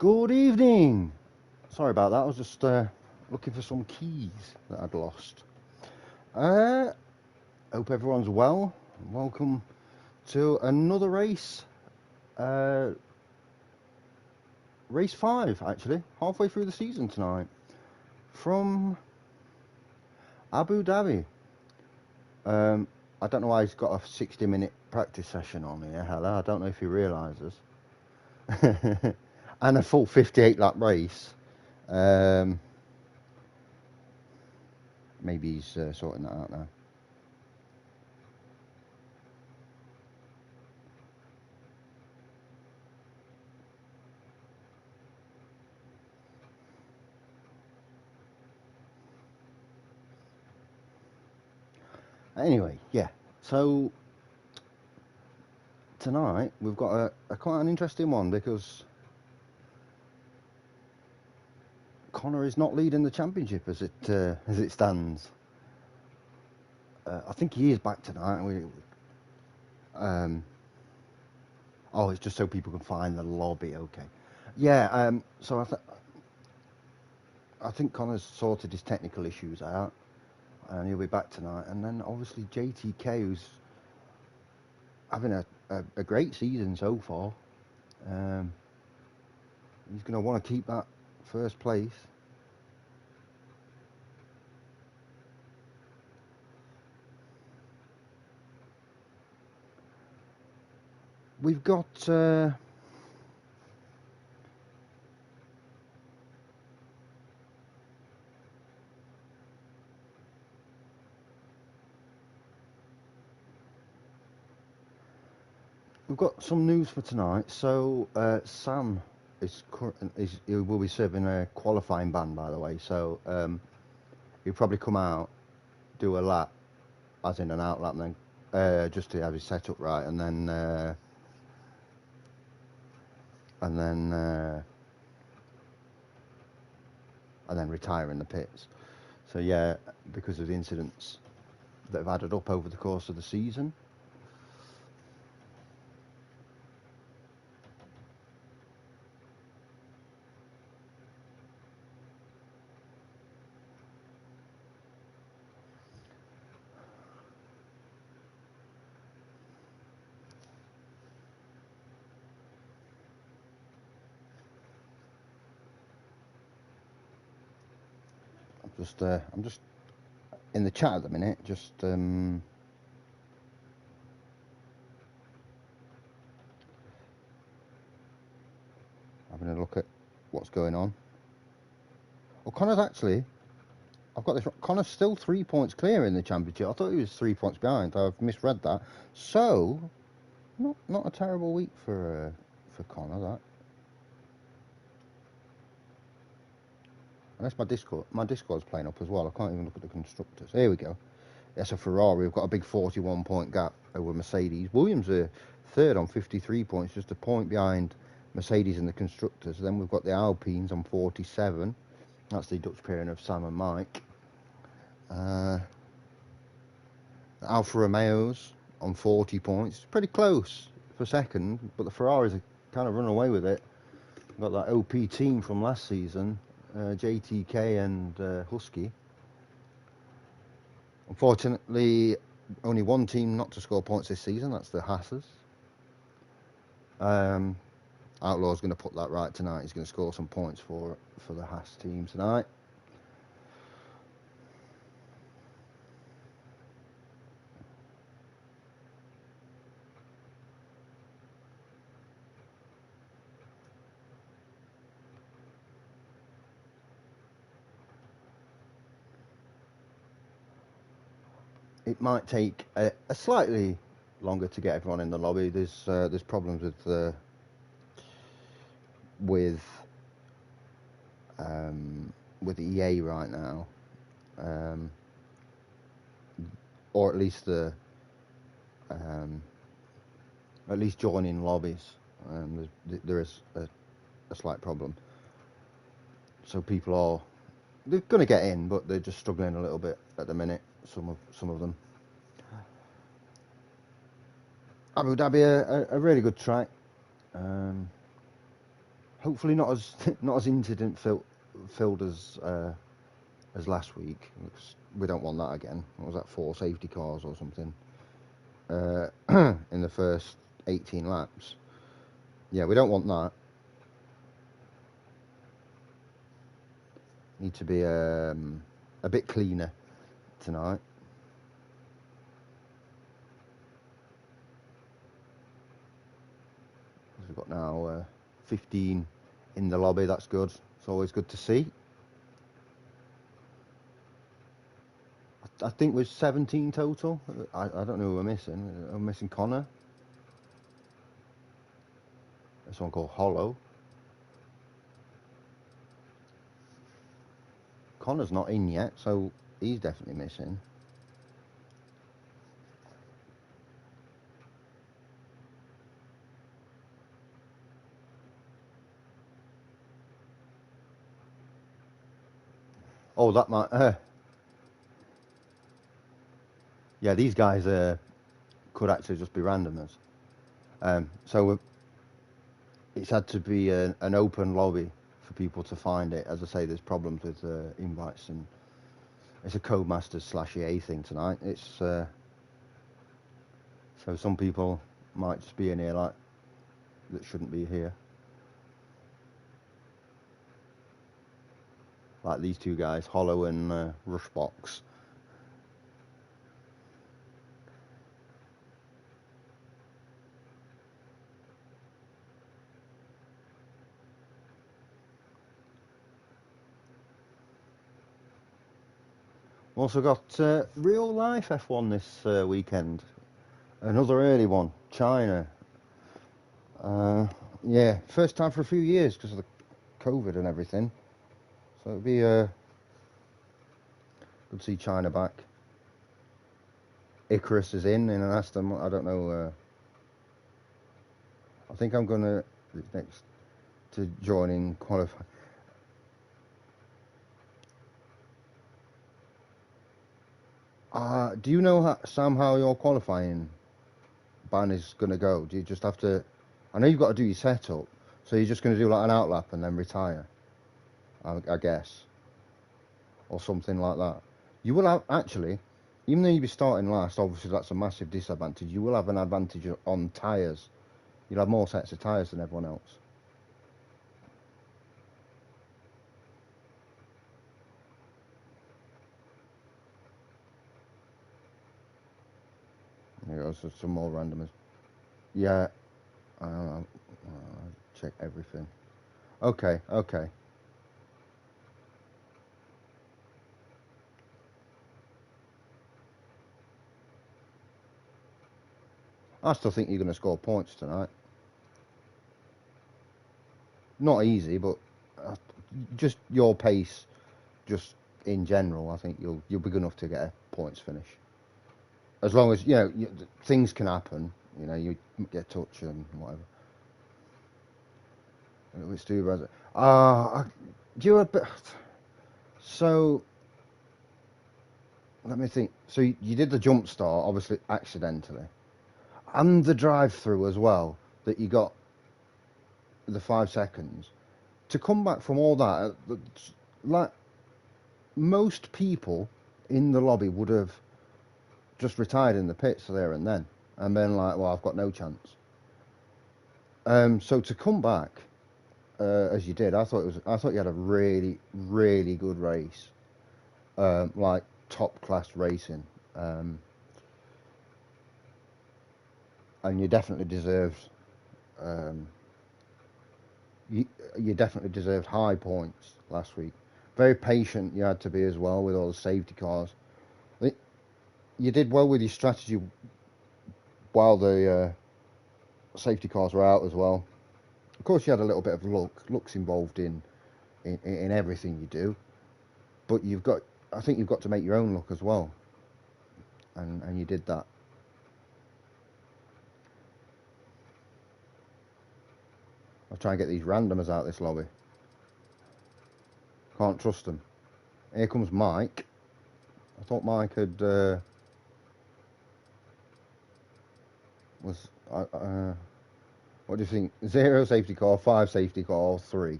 Good evening. Sorry about that. I was just looking for some keys that I'd lost. Hope everyone's well. Welcome to another race. Race 5, actually. Halfway through the season tonight. From Abu Dhabi. I don't know why he's got a 60-minute practice session on here. Hello, I don't know if he realises. And a full 58-lap race. Maybe he's sorting that out now. Anyway, yeah. So tonight we've got a quite an interesting one because Connor is not leading the championship as it stands. I think he is back tonight. Oh, it's just so people can find the lobby. Okay. Yeah. So I think Connor's sorted his technical issues out, and he'll be back tonight. And then obviously JTK, who's having a great season so far. He's going to want to keep that first place. We've got some news for tonight. So Sam he will be serving a qualifying ban, by the way. So he'll probably come out, do a lap, as in an out lap, and then just to have his setup right, and then retire in the pits. So yeah, because of the incidents that have added up over the course of the season. I'm just in the chat at the minute, just having a look at what's going on. Well, Connor's actually, I've got this. Connor's still 3 points clear in the championship. I thought he was 3 points behind. I've misread that. So, not a terrible week for Connor. That. Unless my Discord's playing up as well. I can't even look at the constructors. Here we go. Yes, a Ferrari. We've got a big 41-point gap over Mercedes. Williams are third on 53 points, just a point behind Mercedes in the constructors. Then we've got the Alpines on 47. That's the Dutch pairing of Sam and Mike. Alfa Romeos on 40 points. Pretty close for second, but the Ferraris are kind of run away with it. Got that OP team from last season, JTK and Husky. Unfortunately, only one team not to score points this season. That's the Haas's. Outlaw's going to put that right tonight. He's going to score some points for the Haas team tonight. It might take a slightly longer to get everyone in the lobby. There's problems with the EA right now, or at least joining lobbies. There is a slight problem. So they're going to get in, but they're just struggling a little bit at the minute. Some of them. Abu Dhabi, a really good track. Hopefully not as not as incident filled as last week. We don't want that again. What was that, 4 safety cars or something in the first 18 laps? Yeah, we don't want that. Need to be a bit cleaner tonight. We've got now 15 in the lobby. That's good. It's always good to see. I think we're 17 total. I don't know who we're missing. I'm missing Connor. There's someone called Hollow. Connor's not in yet, so he's definitely missing. Oh, that might... yeah, these guys could actually just be randomers. So it's had to be an open lobby for people to find it. As I say, there's problems with invites, and it's a Codemasters/EA thing tonight. It's so some people might just be in here like that shouldn't be here. Like these two guys, Hollow and Rushbox. Also got real life F1 this weekend. Another early one, China. Yeah, first time for a few years because of the COVID and everything. So it'd be good to see China back. Icarus is in an Aston. I don't know. I think I'm gonna next to join in qualify. Do you know, Sam, how your qualifying ban is going to go? Do you just have to... I know you've got to do your setup, so you're just going to do like an outlap and then retire, I guess, or something like that. You will have, actually, even though you'll be starting last, obviously that's a massive disadvantage, you will have an advantage on tyres. You'll have more sets of tyres than everyone else. There goes some more randomers. Yeah, I'll check everything. Okay. I still think you're going to score points tonight. Not easy, but just your pace, just in general, I think you'll be good enough to get a points finish. As long as, things can happen, you get touch and whatever. Let's do do you have, so let me think. So you did the jump start, obviously accidentally, and the drive through as well, that you got the 5 seconds to come back from all that. Like most people in the lobby would have just retired in the pits there and then, and been like, well, I've got no chance. So to come back as you did, I thought you had a really, really good race, like top class racing, and you definitely deserved. You definitely deserved high points last week. Very patient you had to be as well with all the safety cars. You did well with your strategy while the safety cars were out as well. Of course, you had a little bit of luck. Luck's involved in everything you do, but I think you've got to make your own luck as well, and you did that. I'll try and get these randomers out of this lobby. Can't trust them. Here comes Mike. I thought Mike had was What do you think? 0 safety car, 5 safety car, or 3?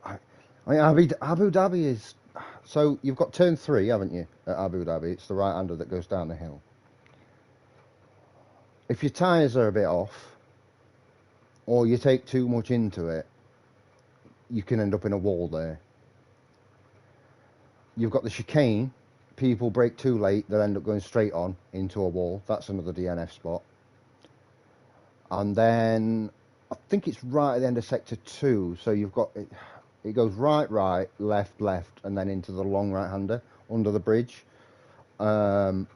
I, Abu Dhabi is... So you've got turn 3, haven't you, at Abu Dhabi? It's the right-hander that goes down the hill. If your tyres are a bit off, or you take too much into it, you can end up in a wall there. You've got the chicane. People brake too late, they'll end up going straight on into a wall. That's another DNF spot. And then I think it's right at the end of sector 2. So you've got it goes right, left, and then into the long right-hander under the bridge. I've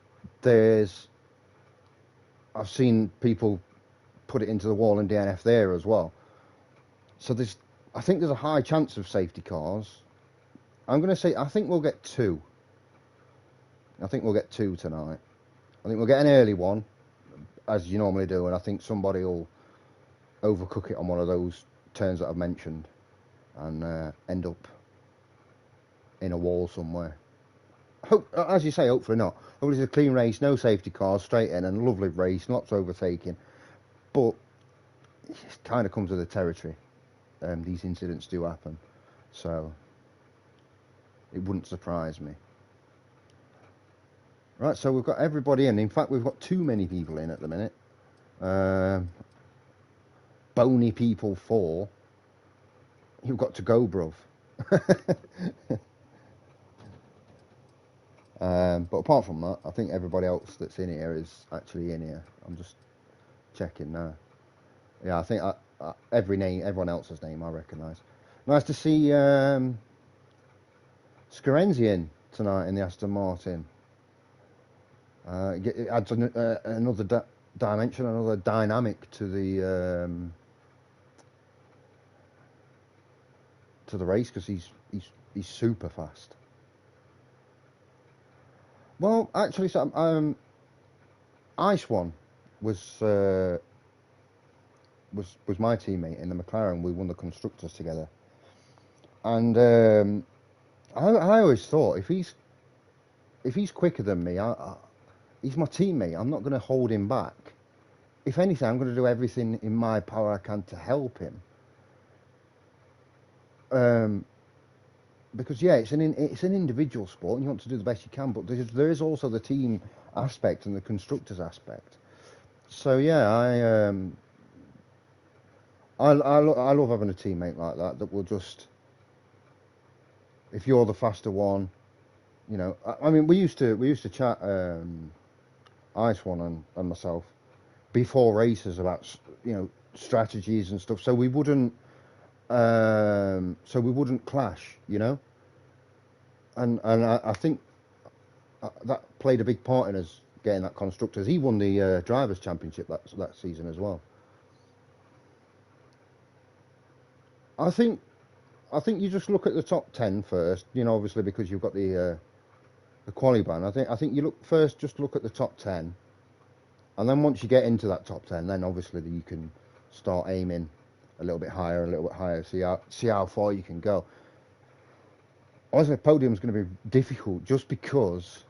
seen people put it into the wall and DNF there as well. So I think there's a high chance of safety cars. I'm going to say, I think we'll get 2. I think we'll get 2 tonight. I think we'll get an early one, as you normally do, and I think somebody will overcook it on one of those turns that I've mentioned and end up in a wall somewhere. As you say, hopefully not. Hopefully it's a clean race, no safety cars, straight in, and a lovely race, lots of overtaking. But it kind of comes with the territory. These incidents do happen, so it wouldn't surprise me. Right, so we've got everybody in. In fact, we've got too many people in at the minute. Bony people 4. You've got to go, bruv. But apart from that, I think everybody else that's in here is actually in here. I'm just checking now. Yeah, I think everyone else's name I recognise. Nice to see Scarenzi in tonight in the Aston Martin. It adds another dimension, another dynamic to the race, because he's super fast. Well, actually, so, Ice One was my teammate in the McLaren. We won the constructors together, and I always thought if he's quicker than me, he's my teammate. I'm not going to hold him back. If anything, I'm going to do everything in my power I can to help him. Because yeah, it's an individual sport, and you want to do the best you can. But there is also the team aspect and the constructors aspect. So yeah, I love having a teammate like that will just, if you're the faster one, you know. I mean, we used to chat, Ice One and myself, before races about, you know, strategies and stuff. So we wouldn't clash, you know. And I think that played a big part in us getting that constructors. He won the drivers' championship that season as well. I think you just look at the top 10 first, you know, obviously because you've got the quali ban. I think you just look at the top 10, and then once you get into that top 10, then obviously you can start aiming a little bit higher, see how far you can go. Obviously, the podium's going to be difficult just because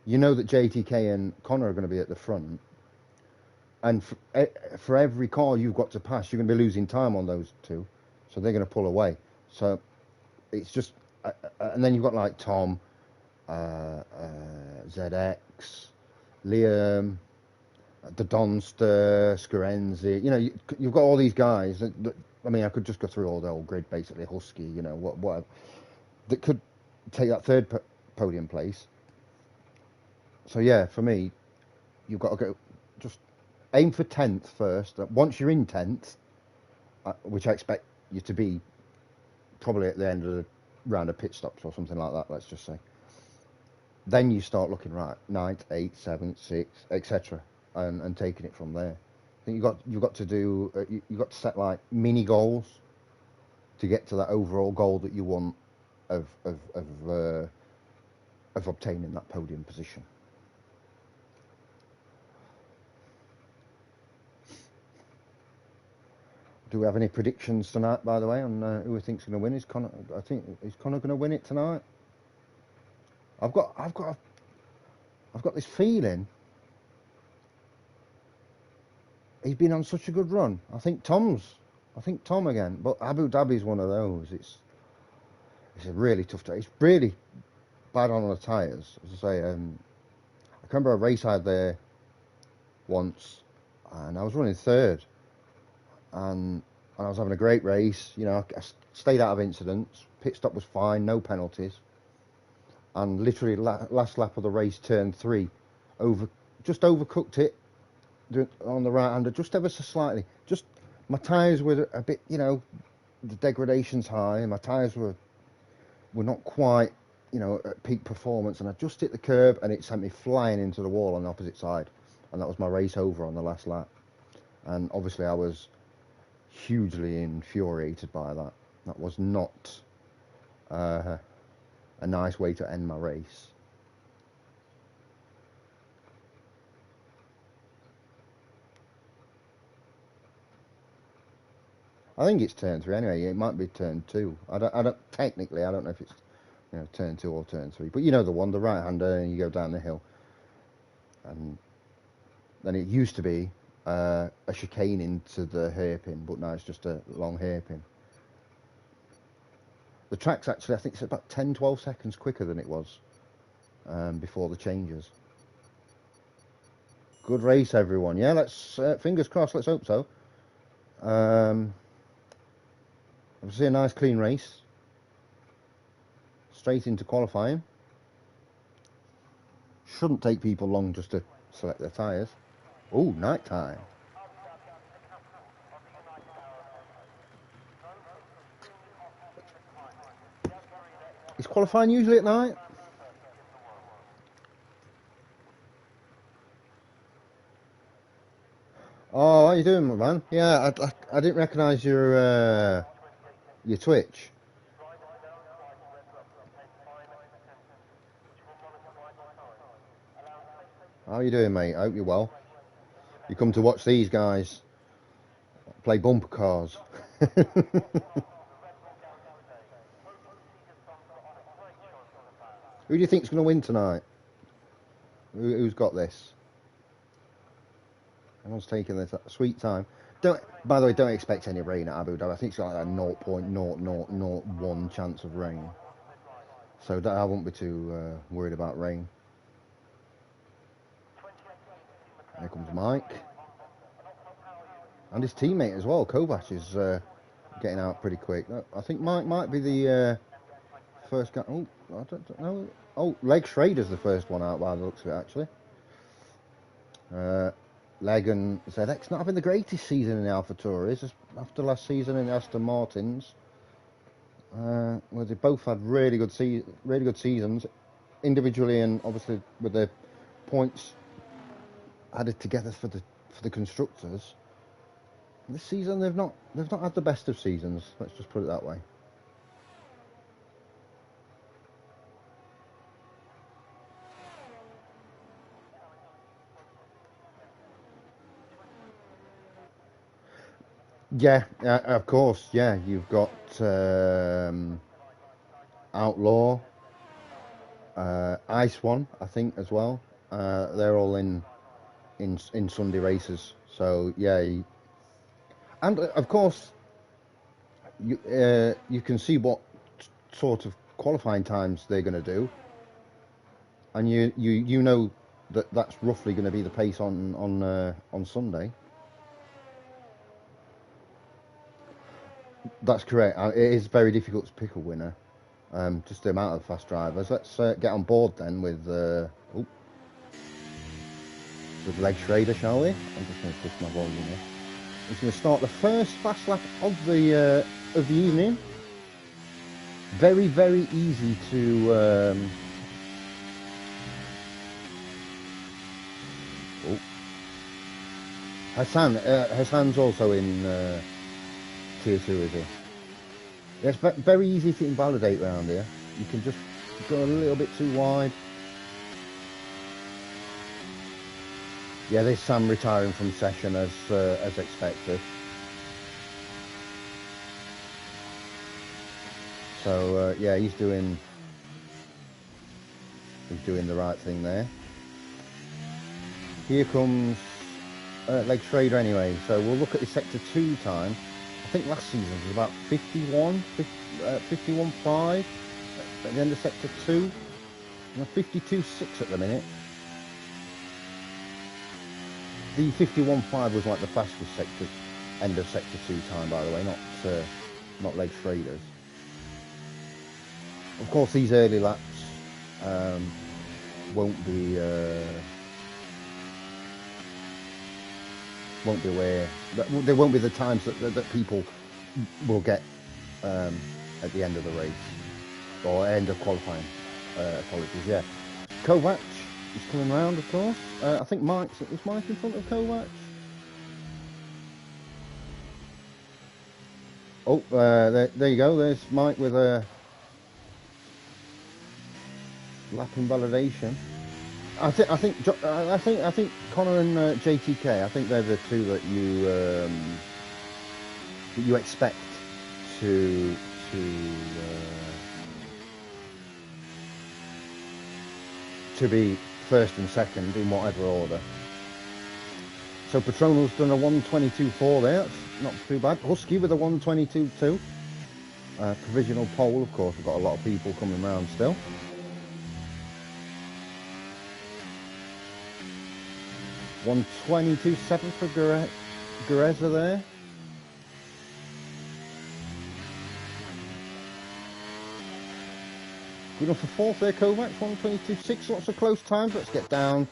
you know that JTK and Connor are going to be at the front, and for every car you've got to pass, you're going to be losing time on those two, so they're going to pull away. So it's just, and then you've got like Tom, ZX, Liam, the Donster, Scarenzi. You know, you've got all these guys. I mean, I could just go through all the old grid, basically Husky. You know, whatever that could take that third podium place. So yeah, for me, you've got to go, just aim for 10th first. Once you're in 10th, which I expect you to be probably at the end of the round of pit stops or something like that, let's just say, then you start looking right, 9th, 8th, 7th, 6th, etc., and taking it from there. I think you've got to do, you've got to set like mini goals to get to that overall goal that you want of obtaining that podium position. Do we have any predictions tonight, by the way, on who we think's going to win? Is Connor going to win it tonight? I've got this feeling he's been on such a good run. I think Tom again, but Abu Dhabi's one of those. It's a really tough day. It's really bad on the tyres. As I say, I remember a race I had there once, and I was running third, and I was having a great race. You know, I stayed out of incidents. Pit stop was fine, no penalties, and literally last lap of the race, turn 3, just overcooked it on the right hander, just ever so slightly. Just my tyres were a bit, you know, the degradation's high, and my tyres were not quite, you know, at peak performance, and I just hit the curb and it sent me flying into the wall on the opposite side, and that was my race over on the last lap. And obviously I was hugely infuriated by that. That was not a nice way to end my race. I think it's turn 3 anyway. It might be turn 2. I don't technically. I don't know if it's, you know, turn 2 or turn 3. But you know the one, the right hander, and you go down the hill. And then it used to be a chicane into the hairpin, but now it's just a long hairpin. The track's actually, I think it's about 10-12 seconds quicker than it was before the changes. Good race, everyone. Yeah, let's fingers crossed. Let's hope so. Obviously a nice clean race. Straight into qualifying. Shouldn't take people long just to select their tyres. Oh, night time. Is qualifying usually at night? Oh, how you doing, man? Yeah, I didn't recognise your Twitch. How you doing, mate? I hope you're well. You come to watch these guys play bumper cars. Who do you think's going to win tonight? Who's got this? Everyone's taking this sweet time. By the way, don't expect any rain at Abu Dhabi. I think it's like a 0.0001 chance of rain. So I won't be too worried about rain. Here comes Mike. And his teammate as well, Kovac, is getting out pretty quick. I think Mike might be the first guy. Oh, I don't know. Oh, Leg Schrader's the first one out by the looks of it, actually. Leg and ZX not having the greatest season in the AlphaTauris after last season in the Aston Martins, where they both had really good seasons individually, and obviously with their points added together for the constructors. This season they've not had the best of seasons. Let's just put it that way. Yeah, of course. Yeah, you've got Outlaw, Ice One, I think as well. They're all in Sunday races. So yeah, and of course you can see what sort of qualifying times they're going to do, and you know that's roughly going to be the pace on Sunday. That's correct. It is very difficult to pick a winner. Just the amount of fast drivers. Let's get on board then with Leg Schrader, shall we? I'm just going to push my volume here. He's going to start the first fast lap of the evening. Very, very easy to. Hassan's also in Tier 2, is he? Yeah, it's very easy to invalidate around here. You can just go a little bit too wide. Yeah, there's Sam retiring from session as expected. So yeah, he's doing the right thing there. Here comes leg trader anyway, so we'll look at the sector 2 time. I think last season was about 51.5 at the end of sector 2, and 52.6 at the minute. The 51.5 was like the fastest sector, end of sector 2 time, by the way, not leg traders. Of course, these early laps won't be where they won't be the times that people will get at the end of the race or end of qualifying. Apologies, yeah. Kovac is coming round, of course. I think is Mike in front of Kovac? Oh, there you go. There's Mike with a lap invalidation. I think Connor and JTK. I think they're the two that you expect to be first and second in whatever order. So Petronel's done a 1:22.4 there. That's not too bad. Husky with a 1:22.2. Provisional pole, of course. We've got a lot of people coming around still. $1:22.7 for Gureza there. Good enough for fourth there, Kovac, 1:22.6. Lots of close times. Let's get down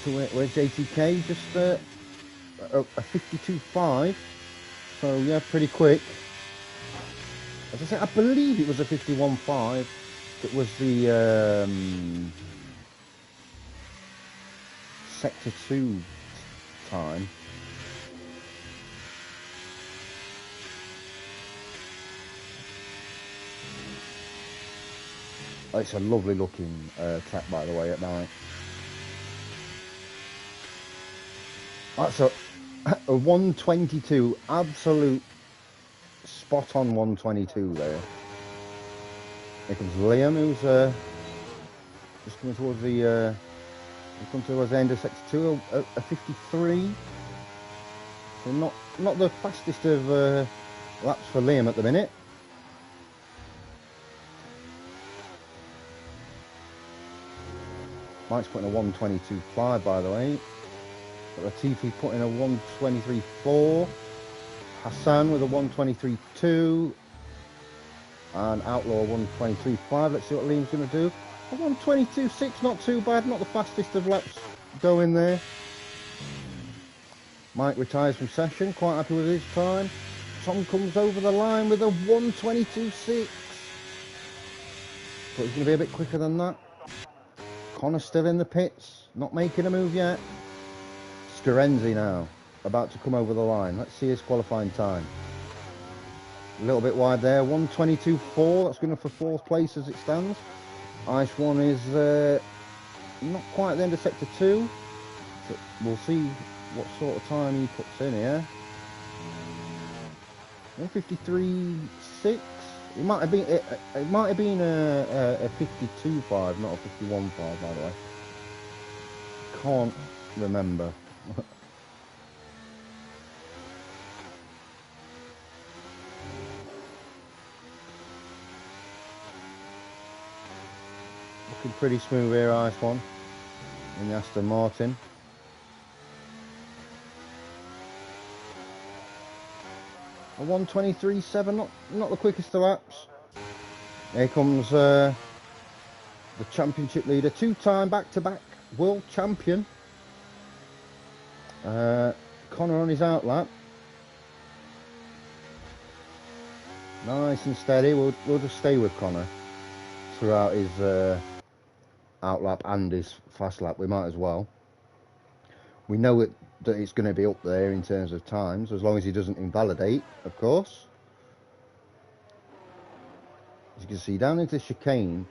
to where JTK just a 52.5. So yeah, pretty quick. As I said, I believe it was a 51.5. It was the sector 2 time. Oh, it's a lovely looking track, by the way, at night. That's a 1:22, absolute spot on 1:22 there. Here comes Liam, who's just coming towards the end of sector 2, a 53. So not the fastest of laps for Liam at the minute. Mike's putting a 1:22.5, by the way. Latifi putting a 1:23.4. Hassan with a 1:23.2. And Outlaw 1:23.5. Let's see what Liam's going to do. A 1:22.6, not too bad. Not the fastest of laps going there. Mike retires from session. Quite happy with his time. Tom comes over the line with a 1:22.6. But he's going to be a bit quicker than that. Connor's still in the pits, not making a move yet. Scarenzi now, about to come over the line. Let's see his qualifying time. A little bit wide there, 1:22.4. That's good enough for fourth place as it stands. Ice One is not quite at the end of sector 2. So we'll see what sort of time he puts in here. 1:53.6. It might have been a 52.5, not a 51.5, by the way. Can't remember. Looking pretty smooth here, Ice One, in the Aston Martin. A 1:23.7, not the quickest of laps. Here comes the championship leader, two-time back-to-back world champion. Connor on his outlap. Nice and steady. We'll just stay with Connor throughout his outlap and his fast lap. We might as well. We know that it's going to be up there in terms of times, as long as he doesn't invalidate, of course. As you can see, down into the chicane,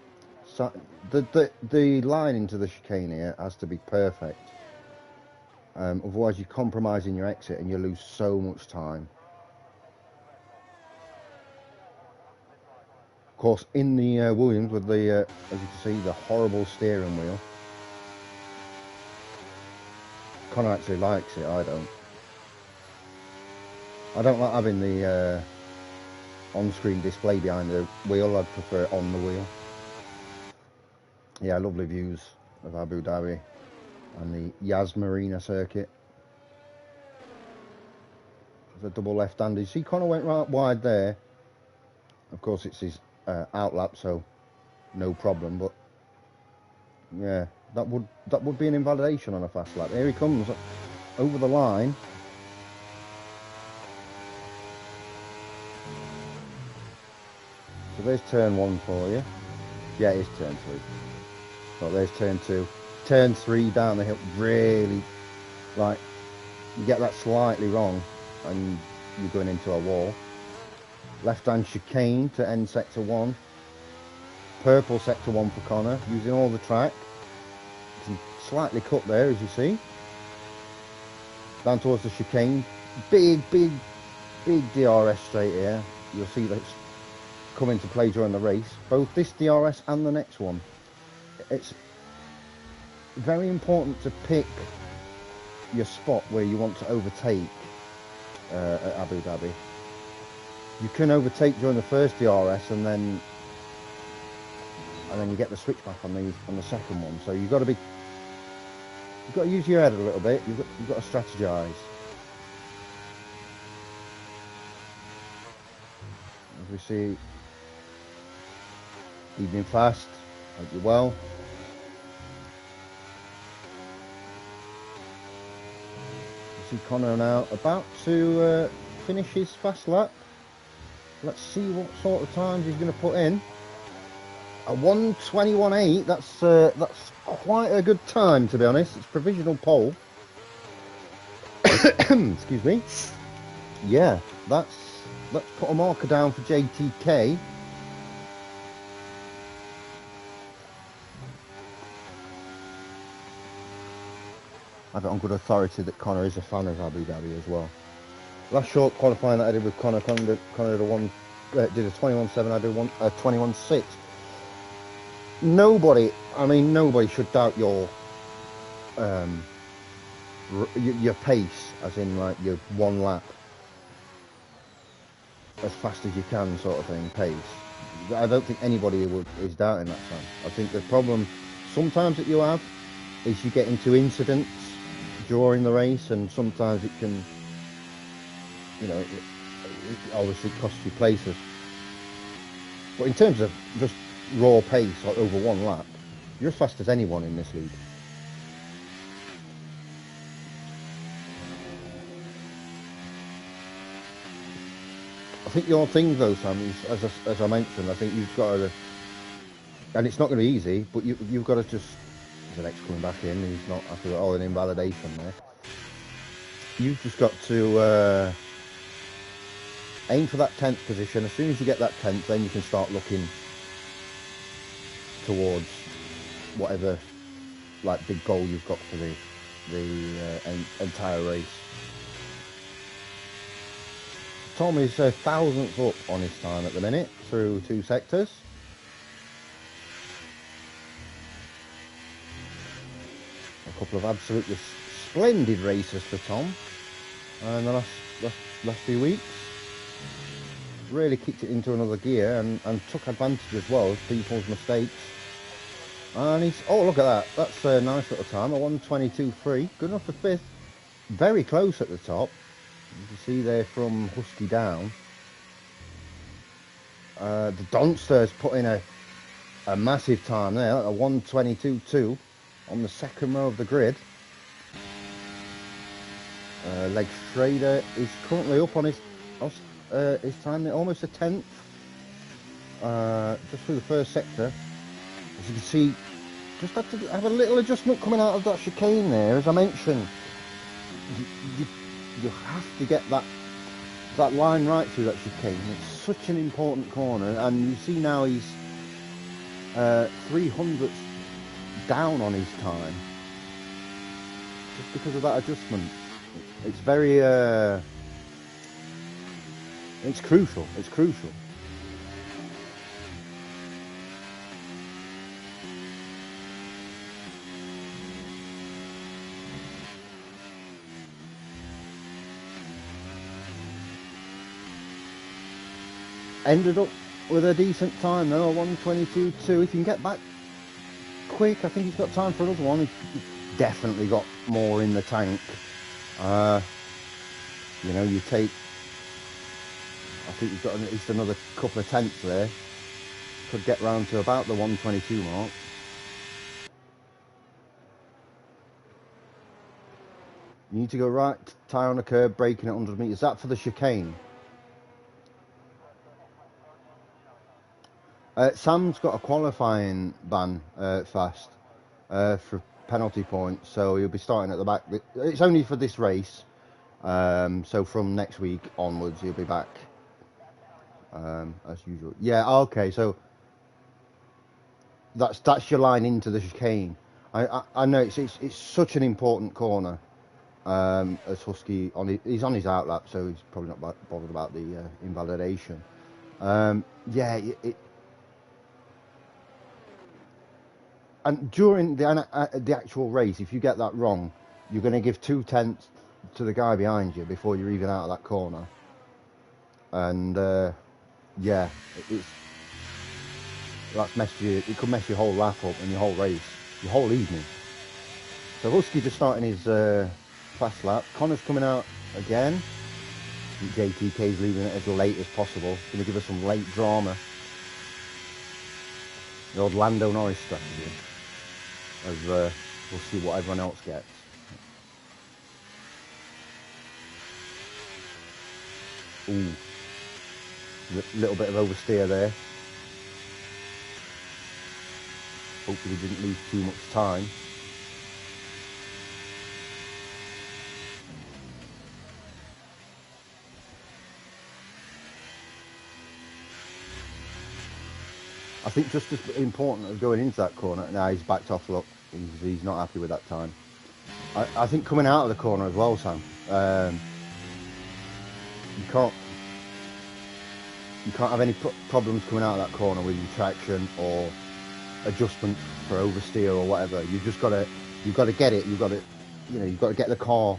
so the line into the chicane here has to be perfect. Otherwise, you're compromising your exit and you lose so much time. Of course, in the Williams, with the, as you can see, the horrible steering wheel. Connor actually likes it, I don't. I don't like having the on-screen display behind the wheel. I'd prefer it on the wheel. Yeah, lovely views of Abu Dhabi and the Yas Marina circuit. The double left-hander. You see, Connor went right wide there. Of course, it's his out lap, so no problem. But yeah, that would be an invalidation on a fast lap. Here he comes over the line. So there's turn 1 for you. Yeah, it is turn 3. So there's turn 2. Turn 3 down the hill. Really, like, you get that slightly wrong and you're going into a wall. Left-hand chicane to end sector 1. Purple sector 1 for Connor, using all the track. Slightly cut there, as you see. Down towards the chicane. Big DRS straight here. You'll see that's come into play during the race. Both this DRS and the next one. It's very important to pick your spot where you want to overtake at Abu Dhabi. You can overtake during the first DRS and then you get the switchback on the second one. So you've got to use your head a little bit. You've got to strategize. As we see, evening fast. Hope you're well. You see Connor now about to finish his fast lap. Let's see what sort of times he's going to put in. A 1:21.8. That's quite a good time, to be honest. It's provisional pole. Excuse me. Yeah, let's put a marker down for JTK. I have it on good authority that Connor is a fan of Abu Dhabi as well. Last short qualifying that I did with Connor did a 21.7. I did a 21.6. Nobody should doubt your pace, as in like your one lap, as fast as you can sort of thing, pace. I don't think anybody is doubting that time. I think the problem sometimes that you have is you get into incidents during the race, and sometimes it can, it obviously costs you places. But in terms of just raw pace or over one lap, you're as fast as anyone in this league. I think your thing though, Sam, is as I mentioned, I think you've got to, and it's not going to be easy, but you've got to just. There's an X coming back in. He's not after an invalidation there. You've just got to aim for that 10th position. As soon as you get that 10th, then you can start looking towards whatever like big goal you've got for the entire race. Tom is a thousandth up on his time at the minute through 2 sectors. A couple of absolutely splendid races for Tom in the last few weeks. Really kicked it into another gear and took advantage as well of people's mistakes. And he's, oh look at that, that's a nice little time, a 1:22.3, good enough for 5th. Very close at the top. You can see there from Husky down. The Donster's put in a massive time there, a 1:22.2 on the second row of the grid. Leg Schrader is currently up on his time, almost a 10th, just through the first sector. As you can see, just had to have a little adjustment coming out of that chicane there. As I mentioned, you have to get that line right through that chicane. It's such an important corner, and you see now he's 300ths down on his time just because of that adjustment. It's very it's crucial. ended up with a decent time though, 1:22.2. If you can get back quick, I think he's got time for another one. He's definitely got more in the tank. You know, you take, I think he's got at least another couple of tenths there. Could get round to about the 1:22 mark. You need to go right, tyre on the curb, braking at 100 metres. That for the chicane. Sam's got a qualifying ban fast for penalty points, so he'll be starting at the back. It's only for this race, so from next week onwards he'll be back as usual. Yeah, okay, so that's your line into the chicane. I know it's such an important corner. As Husky he's on his outlap, so he's probably not bothered about the invalidation. Yeah, and during the actual race, if you get that wrong, you're going to give 2 tenths to the guy behind you before you're even out of that corner. And yeah, that's messed you. It could mess your whole lap up and your whole race, your whole evening. So Husky just starting his fast lap. Connor's coming out again. JTK's leaving it as late as possible. Going to give us some late drama. The old Lando Norris strategy. As we'll see what everyone else gets. Ooh, little bit of oversteer there. Hopefully didn't lose too much time. I think just as important as going into that corner. Now he's backed off. Look, he's not happy with that time. I think coming out of the corner as well, Sam. You can't have any problems coming out of that corner with your traction or adjustment for oversteer or whatever. You've got to get it. You've got to get the car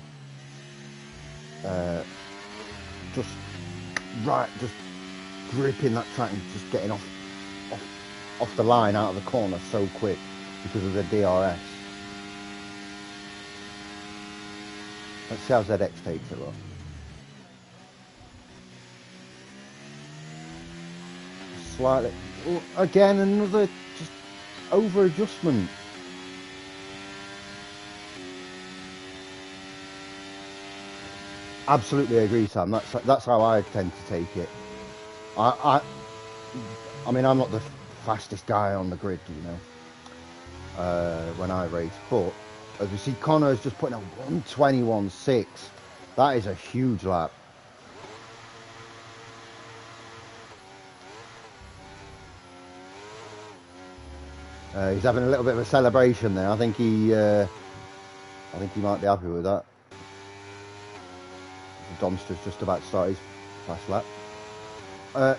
just right, just gripping that track and just getting off the line out of the corner so quick because of the DRS. Let's see how ZX takes it, look. Slightly, again, another just over adjustment. Absolutely agree, Sam. That's how I tend to take it. I mean, I'm not the fastest guy on the grid, you know, when I race, but as we see, Connor's just putting a 1:21.6. That is a huge lap. He's having a little bit of a celebration there. I think he might be happy with that. Domster's just about to start his fast lap.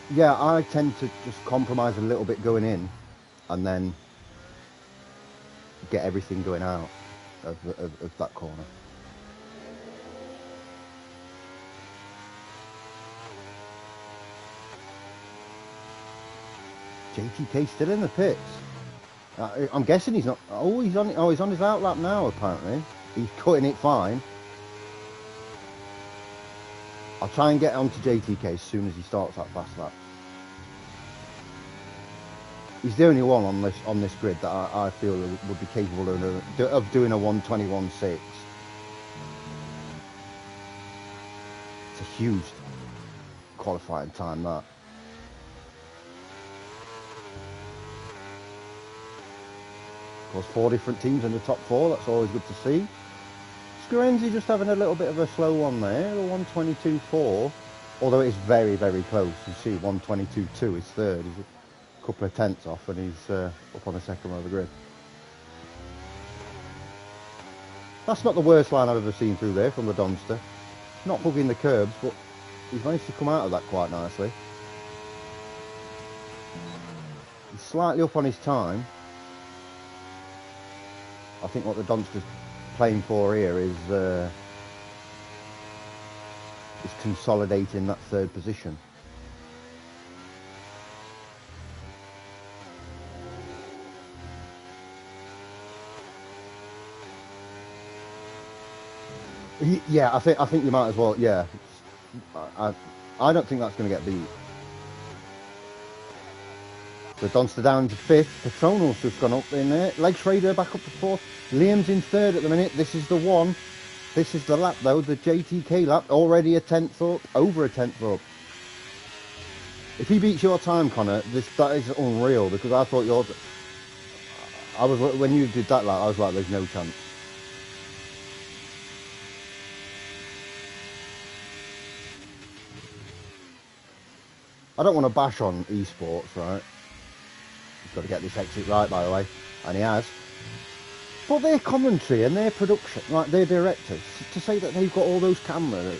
Yeah, I tend to just compromise a little bit going in and then get everything going out of that corner. JTK still in the pits. I'm guessing he's not. Oh, he's on his outlap now. Apparently, he's cutting it fine. I'll try and get onto JTK as soon as he starts that fast lap. He's the only one on this grid that I feel would be capable of doing a 1:21.6. It's a huge qualifying time, that. Of course, 4 different teams in the top 4. That's always good to see. Scarenzi just having a little bit of a slow one there, a 1:22.4, although it is very, very close. You see 1:22.2 is third. He's a couple of tenths off and he's up on the second row of the grid. That's not the worst line I've ever seen through there from the Donster. Not hugging the curbs, but he's managed to come out of that quite nicely. He's slightly up on his time. I think what the Donster's playing for here is consolidating that third position. Yeah, I think you might as well. Yeah, I, I don't think that's going to get beat. So Donster down to fifth. Patronal's just gone up in there. Leg Schrader back up to fourth. Liam's in third at the minute. This is the one. This is the lap though, the JTK lap. Already a tenth up, over a tenth up. If he beats your time, Connor, that is unreal because I thought yours. I was when you did that lap, I was like, there's no chance. I don't want to bash on esports, right? He's got to get this exit right, by the way, and he has. But their commentary and their production, like their directors, to say that they've got all those camera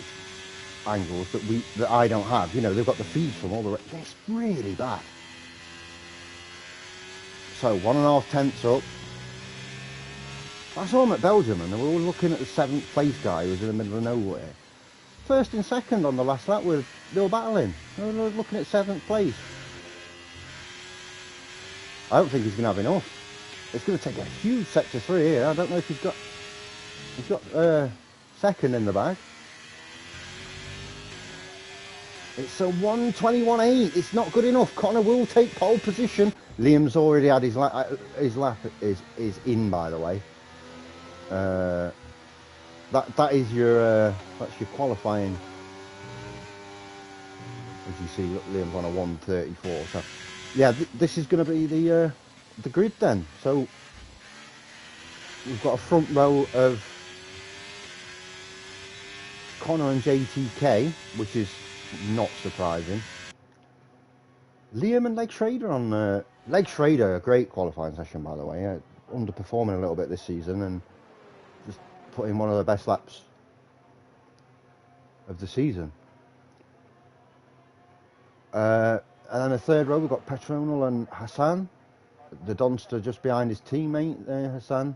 angles that I don't have, you know, they've got the feeds from all the. It's really bad. So 1.5 tenths up. I saw him at Belgium, and they were all looking at the 7th place guy who was in the middle of nowhere. First and second on the last lap, they were battling. They were looking at 7th place. I don't think he's going to have enough. It's going to take a huge sector 3 here. I don't know if he's got second in the bag. It's a 1:21.8. It's not good enough. Connor will take pole position. Liam's already had his lap is in, by the way. That is your that's your qualifying. As you see, look, Liam's on a 1:34. So yeah, this is going to be the grid then. So we've got a front row of Connor and JTK, which is not surprising. Liam and Leg Schrader on Leg Schrader, a great qualifying session, by the way. Underperforming a little bit this season and just put in one of the best laps of the season. And then the third row, we've got Petronal and Hassan. The Donster just behind his teammate there, Hassan,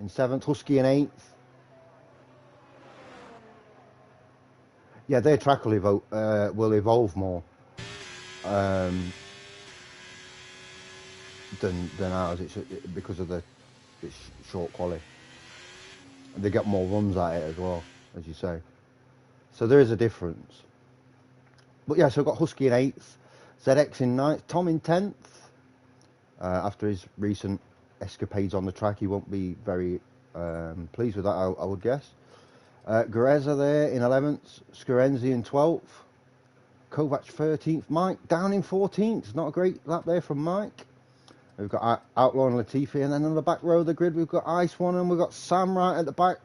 in 7th. Husky in 8th. Yeah, their track will evolve more than ours. It's because of it's short quality. They get more runs at it as well, as you say. So there is a difference. But yeah, so I've got Husky in 8th, ZX in 9th, Tom in 10th. After his recent escapades on the track, he won't be very pleased with that, I would guess. Gareza there in 11th, Scarenzi in 12th, Kovac 13th, Mike down in 14th. Not a great lap there from Mike. We've got Outlaw and Latifi, and then on the back row of the grid we've got Ice One, and we've got Sam right at the back.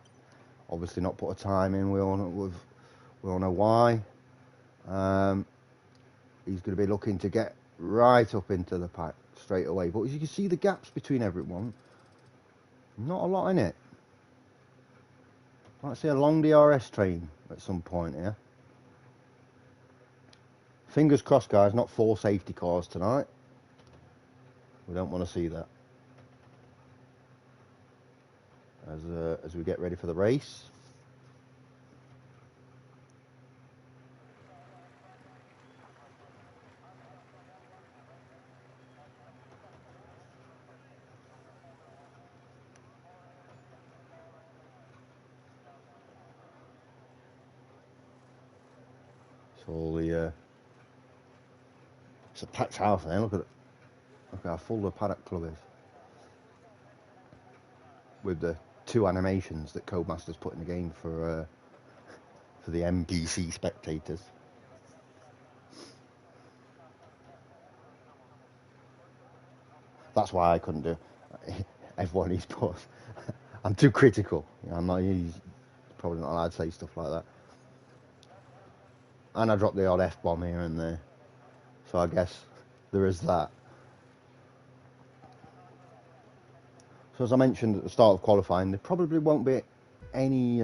Obviously not put a time in. We all know why. He's going to be looking to get right up into the pack straight away. But as you can see, the gaps between everyone, not a lot in it. Might see a long DRS train at some point here. Fingers crossed, guys, not 4 safety cars tonight. We don't want to see that. As we get ready for the race. So it's a packed house there. Look how full the paddock club is. With the 2 animations that Codemasters put in the game for the NPC spectators. That's why I couldn't do F1 esports. I'm too critical. I'm not. He's probably not allowed to say stuff like that. And I dropped the odd F-bomb here and there. So I guess there is that. So as I mentioned at the start of qualifying, there probably won't be any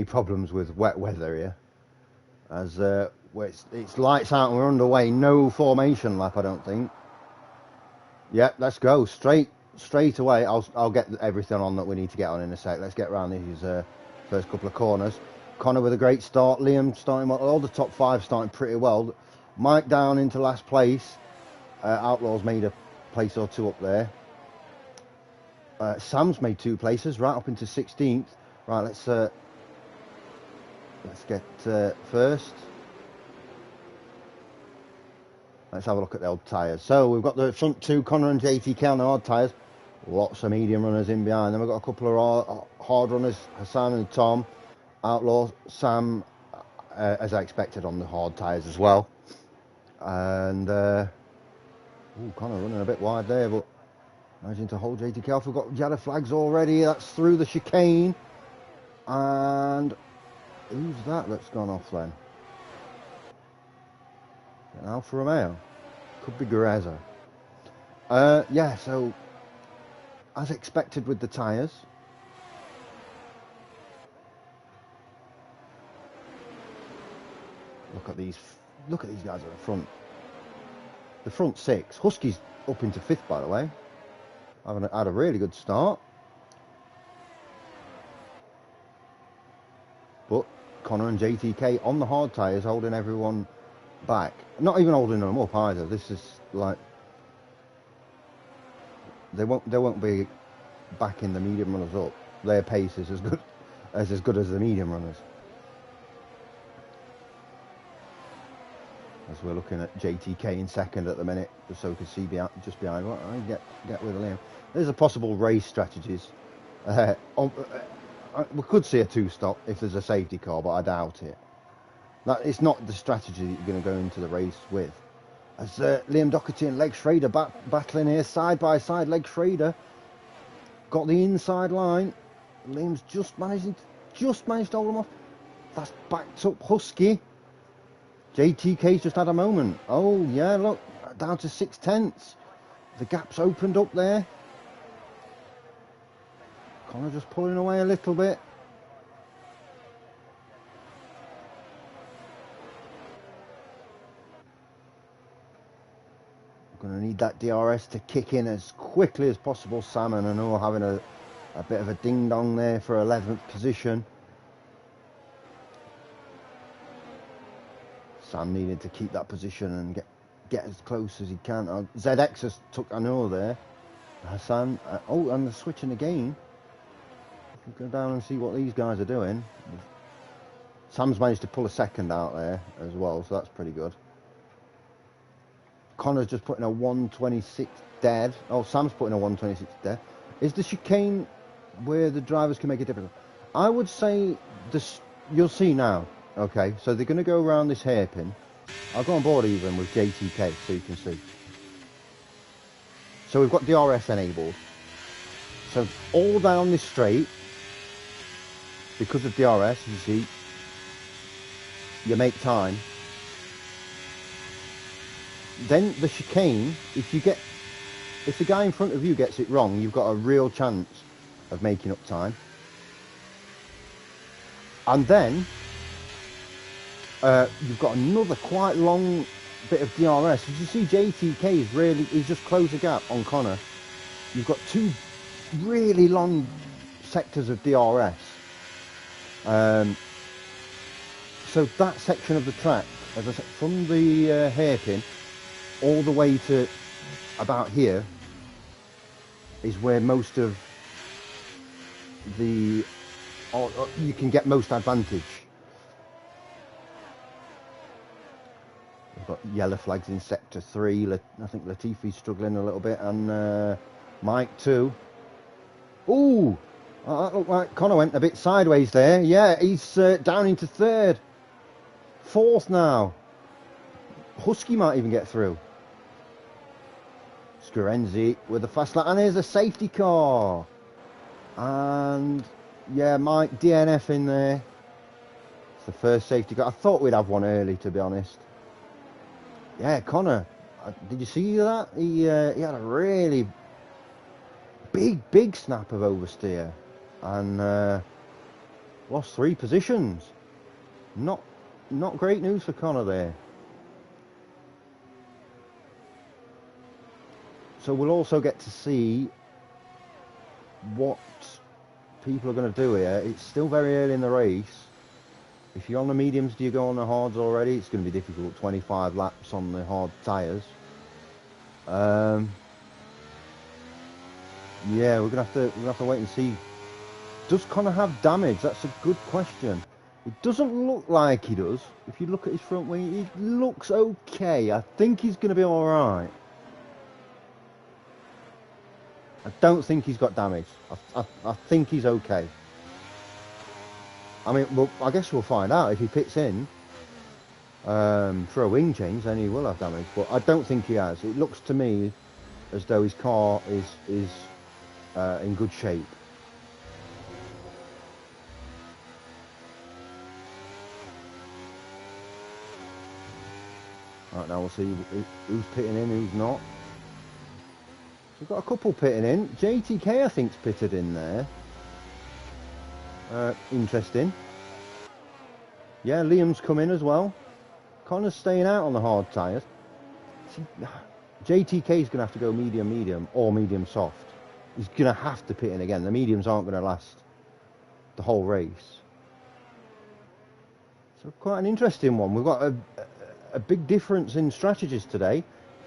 problems with wet weather here. As it's lights out and we're underway. No formation lap, I don't think. Yep, let's go straight away. I'll get everything on that we need to get on in a sec. Let's get around these first couple of corners. Connor with a great start. Liam starting well. All the top 5 starting pretty well. Mike down into last place. Outlaw's made a place or 2 up there. Sam's made 2 places, right up into 16th. Right, let's get first. Let's have a look at the old tyres. So we've got the front two, Connor and JTK on the hard tyres. Lots of medium runners in behind. Then we've got a couple of hard runners, Hassan and Tom. Outlaw, Sam, as I expected, on the hard tyres as well. And Connor running a bit wide there, but managing to hold JTK off. We've got yellow flags already. That's through the chicane. And who's that's gone off then? An Alfa Romeo. Could be Gareza. Yeah, so as expected with the tyres. Look at these guys at the front. The front six. Husky's up into fifth, by the way. Having had a really good start. But Connor and JTK on the hard tyres holding everyone back. Not even holding them up either. This is like they won't be backing the medium runners up. Their pace is as good as the medium runners. As we're looking at JTK in second at the minute, just so we can see just behind. Well, I get with Liam. There's a possible race strategies. We could see a two-stop if there's a safety car, but I doubt it. It's not the strategy that you're going to go into the race with. As Liam Doherty and Leg Schrader battling here side by side. Leg Schrader got the inside line. Liam's just managed to hold him off. That's backed up Husky. JTK's just had a moment. Oh yeah, look, down to 6/10. The gap's opened up there. Connor just pulling away a little bit. Going to need that DRS to kick in as quickly as possible. Sam and Anur having a bit of a ding-dong there for 11th position. Sam needed to keep that position and get as close as he can. ZX has took Anur there. Hassan, and they're switching again. Go down and see what these guys are doing. Sam's managed to pull a second out there as well, so that's pretty good. Connor's just putting a 126 dead. Oh, Sam's putting a 126 dead. Is the chicane where the drivers can make a difference? I would say this. You'll see now. Okay, so they're going to go around this hairpin. I'll go on board even with JTK so you can see. So we've got DRS enabled. So all down this straight, because of DRS, you see, you make time. Then the chicane, if the guy in front of you gets it wrong, you've got a real chance of making up time. And then you've got another quite long bit of DRS. As you see, JTK he's just closed the gap on Connor. You've got two really long sectors of DRS. So that section of the track, as I said, from the hairpin all the way to about here is where most of the you can get most advantage. We've got yellow flags in sector 3. I think Latifi's struggling a little bit, and Mike too. Ooh, that looked like Connor went a bit sideways there. Yeah, he's down into third. Fourth now. Husky might even get through. Scarenzi with a fast lap, and here's a safety car. And yeah, Mike DNF in there. It's the first safety car. I thought we'd have one early, to be honest. Yeah, Connor, did you see that? He had a really big snap of oversteer and lost 3 positions. Not great news for Connor there. So we'll also get to see what people are going to do here. It's still very early in the race. If you're on the mediums, do you go on the hards already? It's going to be difficult. 25 laps on the hard tyres. Yeah, we're gonna have to wait and see Does Connor have damage? That's a good question. It doesn't look like he does. If you look at his front wing, it looks okay. I think he's going to be all right. I don't think he's got damage. I think he's okay. I mean, well, I guess we'll find out if he pits in for a wing change. Then he will have damage, but I don't think he has. It looks to me as though his car is in good shape. Right, now we'll see who's pitting in, who's not. So we've got a couple pitting in. JTK, I think's pitted in there. Interesting. Yeah, Liam's come in as well. Connor's staying out on the hard tyres. JTK's going to have to go medium or medium soft. He's going to have to pit in again. The mediums aren't going to last the whole race. So quite an interesting one. We've got a big difference in strategies today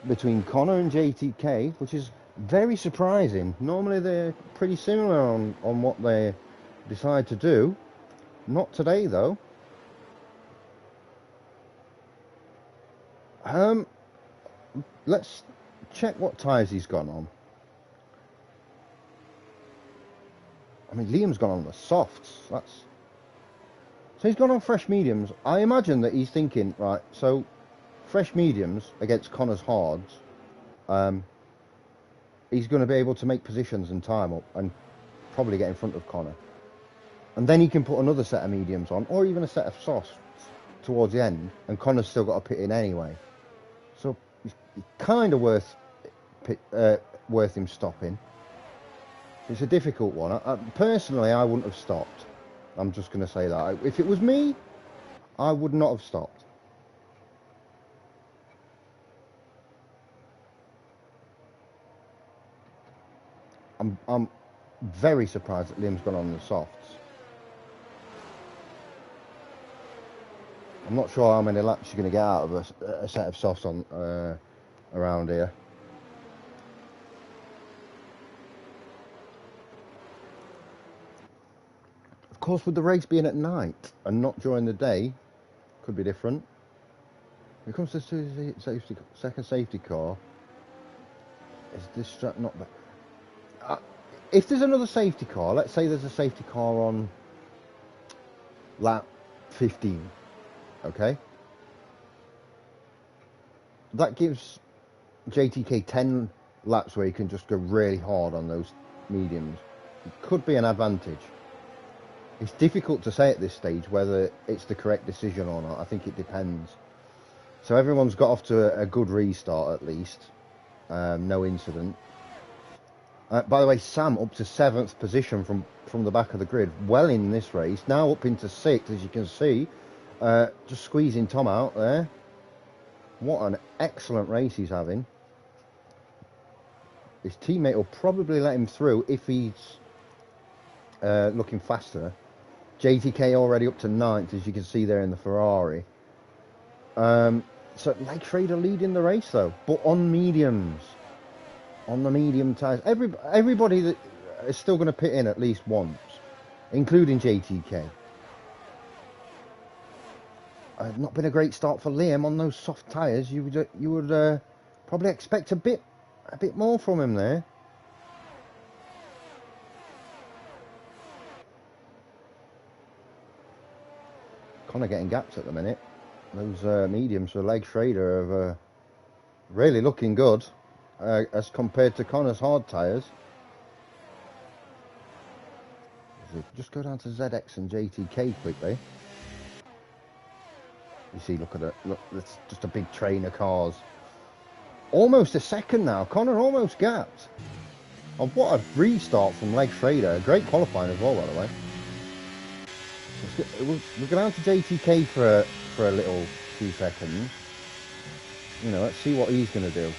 between Connor and JTK, which is very surprising. Normally they're pretty similar on what they decide to do. Not today though. Let's check what tyres he's gone on. I mean, Liam's gone on the softs. So he's gone on fresh mediums. I imagine that he's thinking, right, so fresh mediums against Connor's hards, he's going to be able to make positions and time up and probably get in front of Connor. And then he can put another set of mediums on, or even a set of softs towards the end, and Connor's still got to pit in anyway. So it's kind of worth him stopping. It's a difficult one. Personally, I wouldn't have stopped. I'm just going to say that. If it was me, I would not have stopped. I'm very surprised that Liam's gone on the softs. I'm not sure how many laps you're going to get out of a set of softs on around here. Of course, with the race being at night and not during the day, could be different. When it comes to the second safety car, is this strap not bad? If there's another safety car, let's say there's a safety car on lap 15, okay? That gives JTK 10 laps where he can just go really hard on those mediums. It could be an advantage. It's difficult to say at this stage whether it's the correct decision or not. I think it depends. So everyone's got off to a good restart at least. No incident. By the way, Sam up to 7th position from the back of the grid. Well in this race. Now up into 6th, as you can see. Just squeezing Tom out there. What an excellent race he's having. His teammate will probably let him through if he's looking faster. JTK already up to 9th, as you can see there in the Ferrari. So Leg Schrader leading the race though, but on mediums. On the medium tyres. Everybody that is still going to pit in at least once, including JTK. Not been a great start for Liam on those soft tyres. You would probably expect a bit more from him there. Connor getting gaps at the minute. Those mediums for Leg Schrader are really looking good. As compared to Connor's hard tyres. Just go down to ZX and JTK quickly. You see, look at it. Look, it's just a big train of cars. Almost a second now. Connor almost gapped. Oh, what a restart from Leg Schrader. Great qualifying as well, by the way. We'll go down to JTK for a little few seconds. You know, let's see what he's going to do.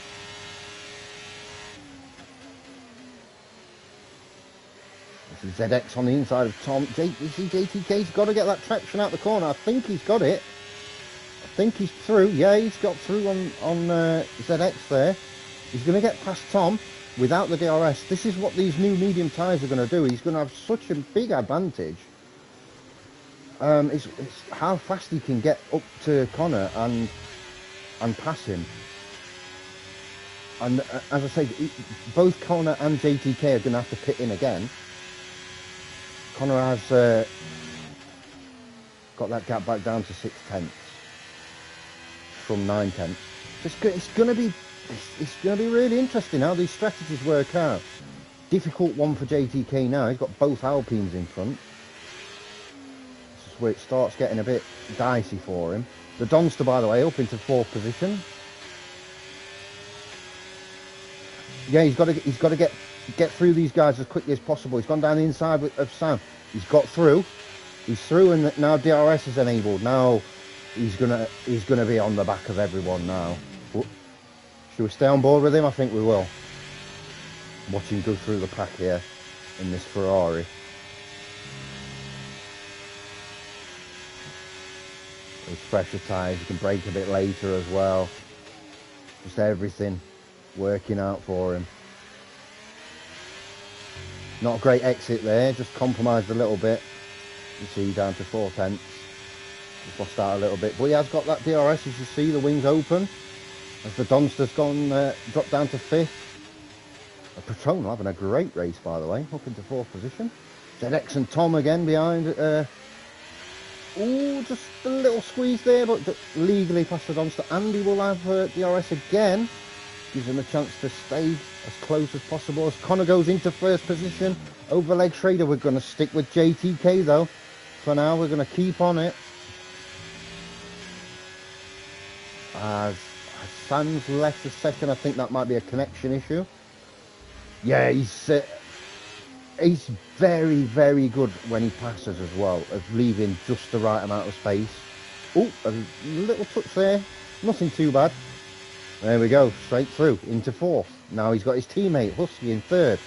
ZX on the inside of Tom. You see JTK's got to get that traction out the corner. I think he's got it. I think he's through. Yeah, he's got through on ZX there. He's going to get past Tom. without the DRS, this is what these new medium tyres are going to do. He's going to have such a big advantage. It's how fast he can get up to Connor and pass him. And as I say, both Connor and JTK are going to have to pit in again. Connor has got that gap back down to 6/10 from 9/10. It's going to be really interesting how these strategies work out. Difficult one for JTK now. He's got both Alpines in front. This is where it starts getting a bit dicey for him. The Donster, by the way, up into 4th position. Yeah, he's got to get through these guys as quickly as possible. He's gone down the inside of Sam. He's got through. He's through, and now DRS is enabled. Now he's gonna be on the back of everyone now. Should we stay on board with him? I think we will. Watch him go through the pack here in this Ferrari. Those fresher tyres, you can brake a bit later as well. Just everything working out for him. Not a great exit there, just compromised a little bit. You see, down to 4/10. Just lost out a little bit, but he has got that DRS. As you see, the wings open as the Donster's gone, dropped down to 5th. Patronal having a great race, by the way, up into 4th position. ZX and Tom again behind. Oh, just a little squeeze there, but legally past the Donster. Andy will have DRS again. Gives him a chance to stay as close as possible. As Connor goes into 1st position over Leg Schrader, we're going to stick with JTK though. For now, we're going to keep on it. As Sam's left a second, I think that might be a connection issue. Yeah, he's very, very good when he passes as well, of leaving just the right amount of space. Oh, a little touch there, nothing too bad. There we go, straight through into 4th. Now he's got his teammate Husky in 3rd.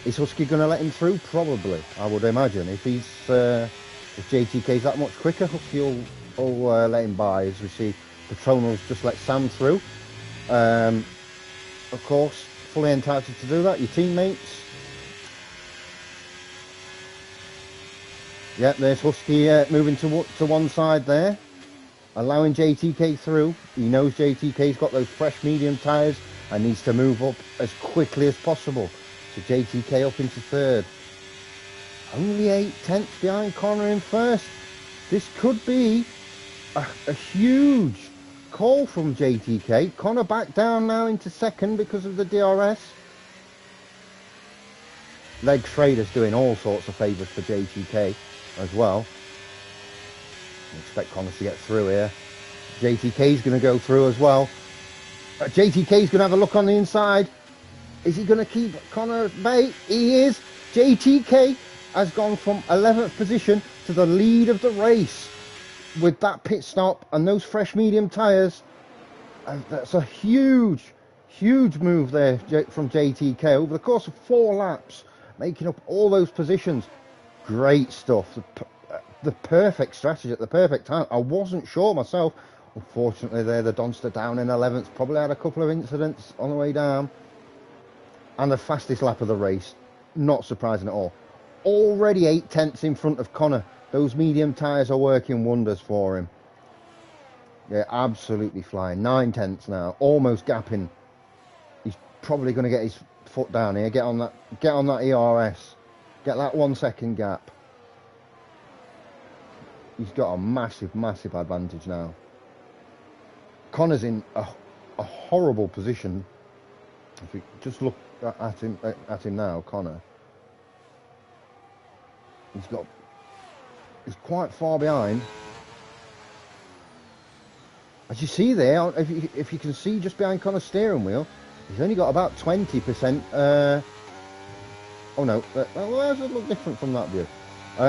Is Husky going to let him through? Probably, I would imagine. If JTK's that much quicker, Husky will let him by. As we see, Patronal's just let Sam through. Of course, fully entitled to do that. Your teammates. Yeah, there's Husky moving to one side there, allowing JTK through. He knows JTK's got those fresh medium tyres and needs to move up as quickly as possible. So JTK up into 3rd. Only 8/10 behind Connor in 1st. This could be a huge call from JTK. Connor back down now into 2nd because of the DRS. Leg Schrader's doing all sorts of favours for JTK as well. I expect Connor to get through here. JTK's going to go through as well. JTK's going to have a look on the inside. Is he going to keep Connor at bay? He is. JTK has gone from 11th position to the lead of the race with that pit stop and those fresh medium tyres. That's a huge move there from JTK over the course of 4 laps, making up all those positions. Great stuff. The perfect strategy at the perfect time. I wasn't sure myself. Unfortunately, there the Donster down in 11th. Probably had a couple of incidents on the way down. And the fastest lap of the race. Not surprising at all. Already 8/10 in front of Connor. Those medium tyres are working wonders for him. Yeah, absolutely flying. 9/10 now. Almost gapping. He's probably going to get his foot down here. Get on that ERS. Get that 1 second gap. He's got a massive advantage now. Connor's in a horrible position. If we just look at him now, Connor. He's quite far behind. As you see there, if you can see just behind Connor's steering wheel, he's only got about 20%. Oh no, well, does it look different from that view?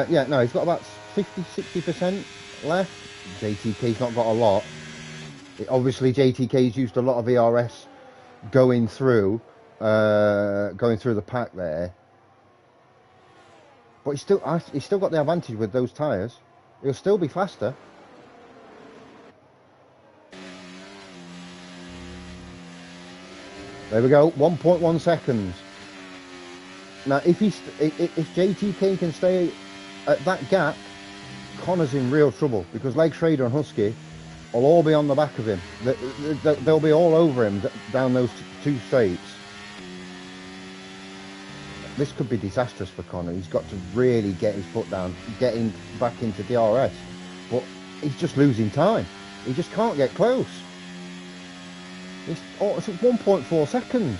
Yeah, no, he's got about 50-60% left. JTK's not got a lot. Obviously, JTK's used a lot of ERS going through the pack there. But he's still got the advantage with those tyres. He'll still be faster. There we go, 1.1 seconds. Now, if JTK can stay at that gap, Connor's in real trouble, because Leg Schrader and Husky will all be on the back of him. They'll be all over him down those two straights. This could be disastrous for Connor. He's got to really get his foot down, getting back into DRS. But he's just losing time. He just can't get close. It's 1.4 seconds.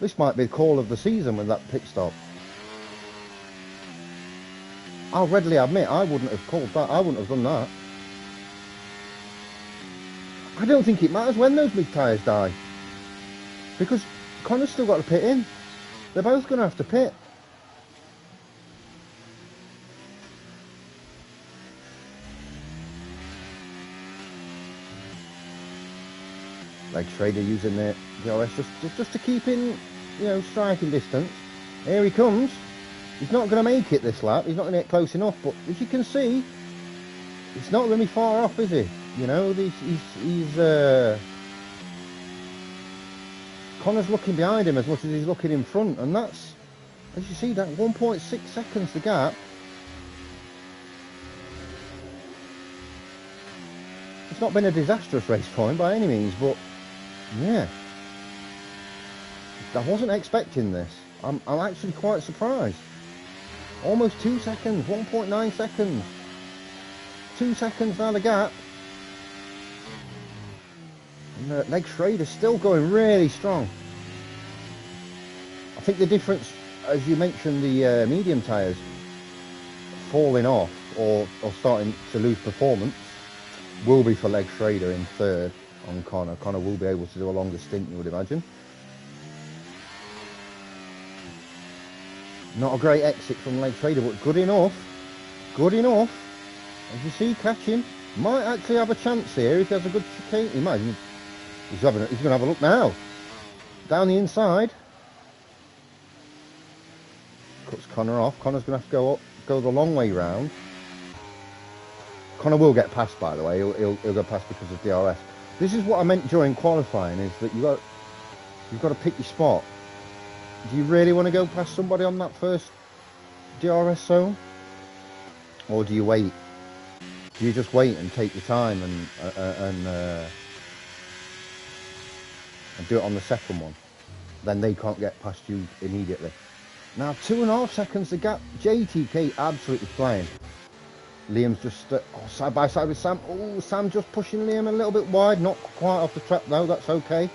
This might be the call of the season with that pit stop. I'll readily admit I wouldn't have called that. I wouldn't have done that. I don't think it matters when those big tyres die, because Connor's still got to pit in. They're both going to have to pit. Leg Schrader using the DRS just to keep in, striking distance. Here he comes. He's not going to make it this lap. He's not going to get close enough. But as you can see, it's not going to be far off, is he? Connor's looking behind him as much as he's looking in front, and that's, as you see, that 1.6 seconds the gap. It's not been a disastrous race for him by any means, but yeah, I wasn't expecting this. I'm actually quite surprised. Almost 2 seconds, 1.9 seconds. 2 seconds now the gap. And Leg Schrader's still going really strong. I think the difference, as you mentioned, the medium tyres falling off or starting to lose performance, will be for Leg Schrader in third on Connor. Connor will be able to do a longer stint, you would imagine. Not a great exit from Leg Schrader, but good enough. Good enough. As you see, catch him. Might actually have a chance here if he has a good chicane. He might. He's going to have a look now. Down the inside. Cuts Connor off. Connor's going to have to go the long way round. Connor will get past, by the way. He'll go past because of DRS. This is what I meant during qualifying, is that you've got to pick your spot. Do you really want to go past somebody on that first DRS zone? Or do you wait? Do you just wait and take your time and do it on the second one? Then they can't get past you immediately. Now 2.5 seconds the gap. JTK absolutely flying. Liam's just side by side with Sam. Oh, Sam just pushing Liam a little bit wide. Not quite off the track though. That's okay.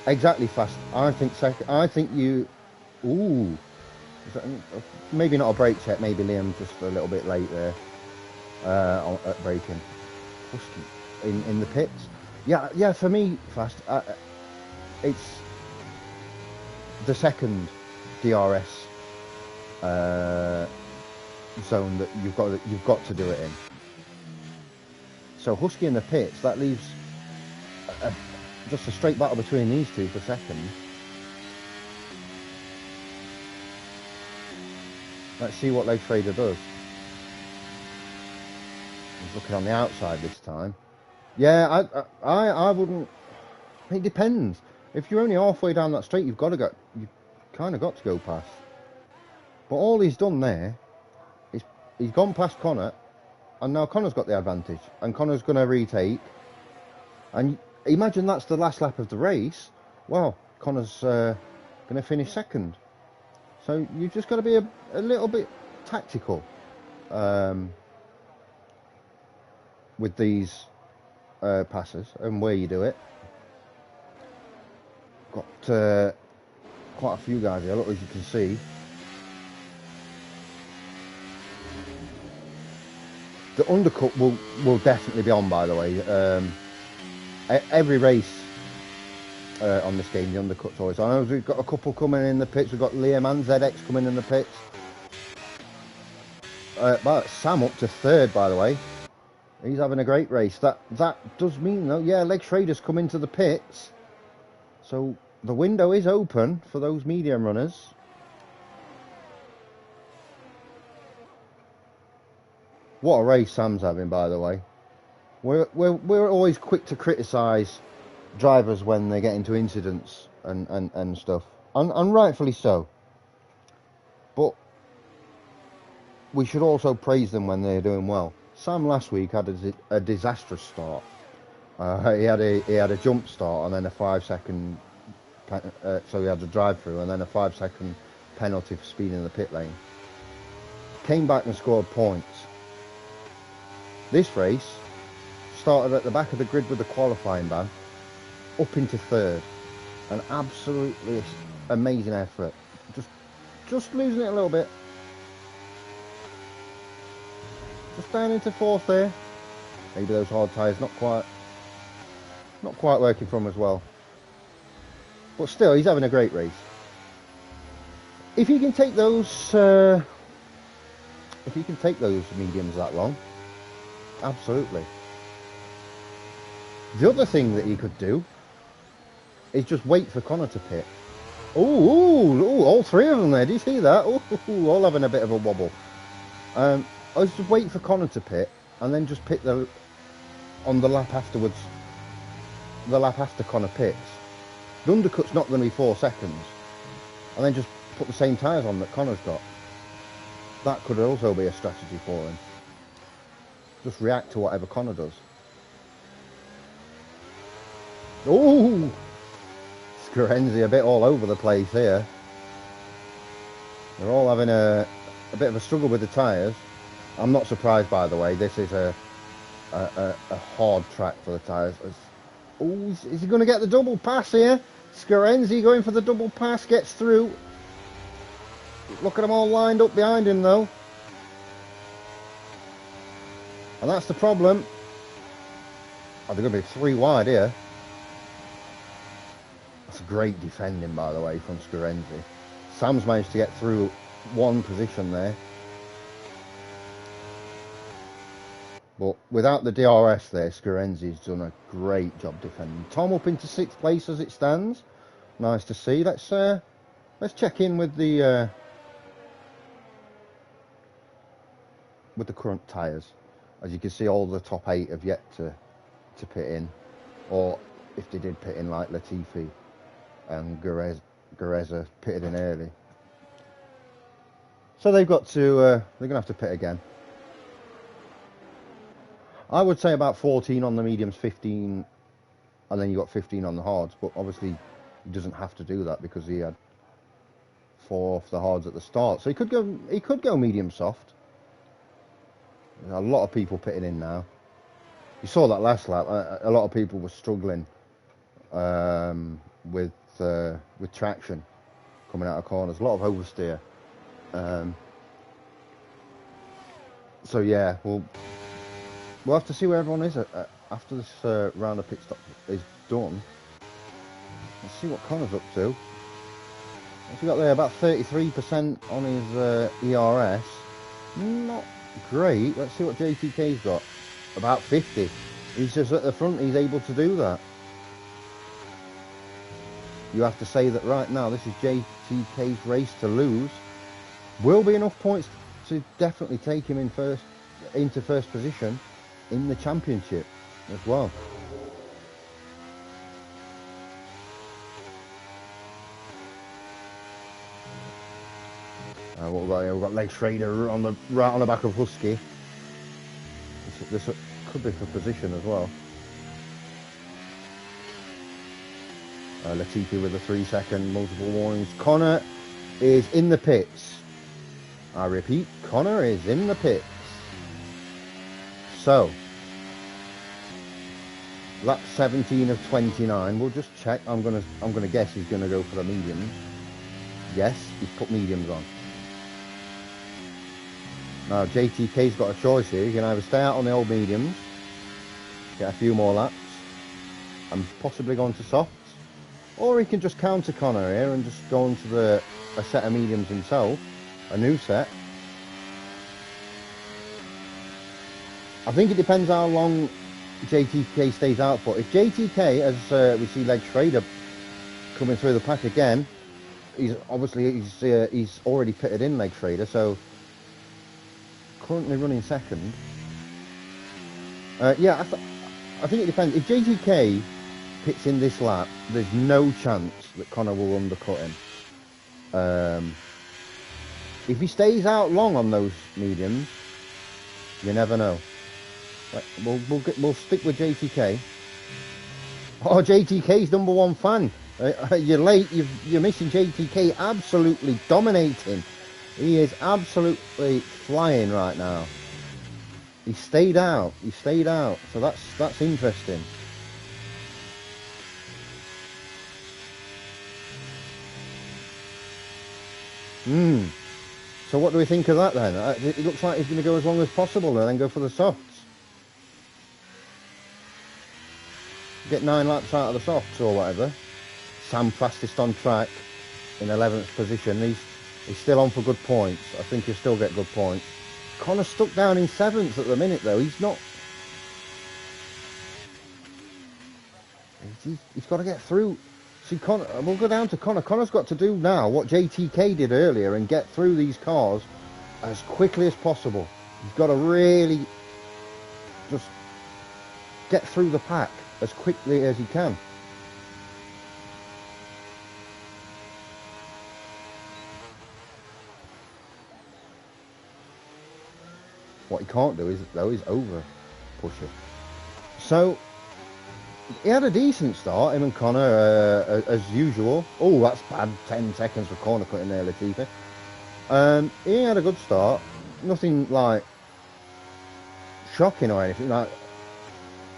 Exactly fast. I think second. I think you. Ooh. Maybe not a brake check. Maybe Liam just a little bit late there at braking. Husky in the pits. Yeah. For me, fast. It's the second DRS zone that you've got to do it in. So Husky in the pits, that leaves just a straight battle between these two for second. Let's see what Leg Schrader does. He's looking on the outside this time. Yeah, I wouldn't. It depends. If you're only halfway down that straight, you've kind of got to go past. But all he's done there is he's gone past Connor, and now Connor's got the advantage, and Connor's going to retake. And imagine that's the last lap of the race. Well, Connor's going to finish second. So you've just got to be a little bit tactical with these passes and where you do it. Got quite a few guys here, look, as you can see. The undercut will definitely be on, by the way. Every race on this game, the undercut's always on. I know we've got a couple coming in the pits. We've got Liam and ZX coming in the pits. But Sam up to third, by the way. He's having a great race. That does mean, though, yeah, Leg Schrader's come into the pits. So the window is open for those medium runners. What a race Sam's having, by the way. we're always quick to criticise drivers when they get into incidents and stuff, and rightfully so. But we should also praise them when they're doing well. Sam last week had a disastrous start. He had a jump start and then a 5-second. So he had a drive-through and then a 5-second penalty for speeding in the pit lane. Came back and scored points. This race started at the back of the grid with the qualifying ban, up into third. An absolutely amazing effort. Just losing it a little bit. Just down into fourth there. Maybe those hard tyres not quite working for him as well. But still, he's having a great race. If he can take those mediums that long, absolutely. The other thing that he could do is just wait for Connor to pit. Oh, all three of them there. Do you see that? Oh, all having a bit of a wobble. I was just waiting for Connor to pit and then just pit on the lap afterwards. The lap after Connor pits. The undercut's not going to be 4 seconds. And then just put the same tyres on that Connor's got. That could also be a strategy for him. Just react to whatever Connor does. Oh! Scarenzi a bit all over the place here. They're all having a bit of a struggle with the tyres. I'm not surprised, by the way. This is a hard track for the tyres. Oh, is he going to get the double pass here? Scarenzi going for the double pass, gets through. Look at them all lined up behind him, though. And that's the problem. Oh, they're going to be 3 wide here. That's great defending, by the way, from Scarenzi. Sam's managed to get through one position there. But without the DRS there, Scarenzi's done a great job defending. Tom up into 6th place as it stands. Nice to see. Let's check in with the current tyres. As you can see, all the top 8 have yet to pit in, or if they did pit in, like Latifi and Gareza pitted in early. So they've got to they're gonna have to pit again. I would say about 14 on the mediums, 15, and then you got 15 on the hards. But obviously, he doesn't have to do that because he had 4 off the hards at the start. So he could go medium soft. There's a lot of people pitting in now. You saw that last lap. A lot of people were struggling with traction coming out of corners. A lot of oversteer. So yeah, we'll have to see where everyone is after this round of pit stop is done. Let's see what Connor's up to. What's he got there? About 33% on his ERS. Not great. Let's see what JTK's got. About 50. He's just at the front. He's able to do that. You have to say that right now this is JTK's race to lose. Will be enough points to definitely take him into first position in the championship as well. What we've got here, we've got Leg Schrader right on the back of Husky. This could be for position as well. Latifi with a 3-second multiple warnings. Connor is in the pits. I repeat, Connor is in the pits. So, lap 17 of 29. We'll just check. I'm gonna guess he's gonna go for the mediums. Yes, he's put mediums on. Now JTK's got a choice here. He can either stay out on the old mediums, get a few more laps, and possibly go into softs, or he can just counter Connor here and just go into a set of mediums himself, a new set. I think it depends how long JTK stays out for. If JTK, as we see Leg Schrader coming through the pack again, he's already pitted in Leg Schrader, so currently running second. Yeah, I think it depends. If JTK pits in this lap, there's no chance that Connor will undercut him. If he stays out long on those mediums, you never know. We'll stick with JTK. Oh, JTK's number one fan. You're late. You're missing JTK. Absolutely dominating. He is absolutely flying right now. He stayed out. He stayed out. So that's interesting. So what do we think of that then? It looks like he's going to go as long as possible and then go for the softs. Get 9 laps out of the softs or whatever. Sam fastest on track in 11th position. He's still on for good points. I think he'll still get good points. Connor's stuck down in 7th at the minute though. He's not... He's got to get through. See, Connor, we'll go down to Connor. Connor's got to do now what JTK did earlier and get through these cars as quickly as possible. He's got to really just get through the pack as quickly as he can. What he can't do is over push it. So he had a decent start, him and Connor, as usual. Oh, that's bad. 10 seconds for corner cutting there, Latifi. He had a good start. Nothing like shocking or anything. Like,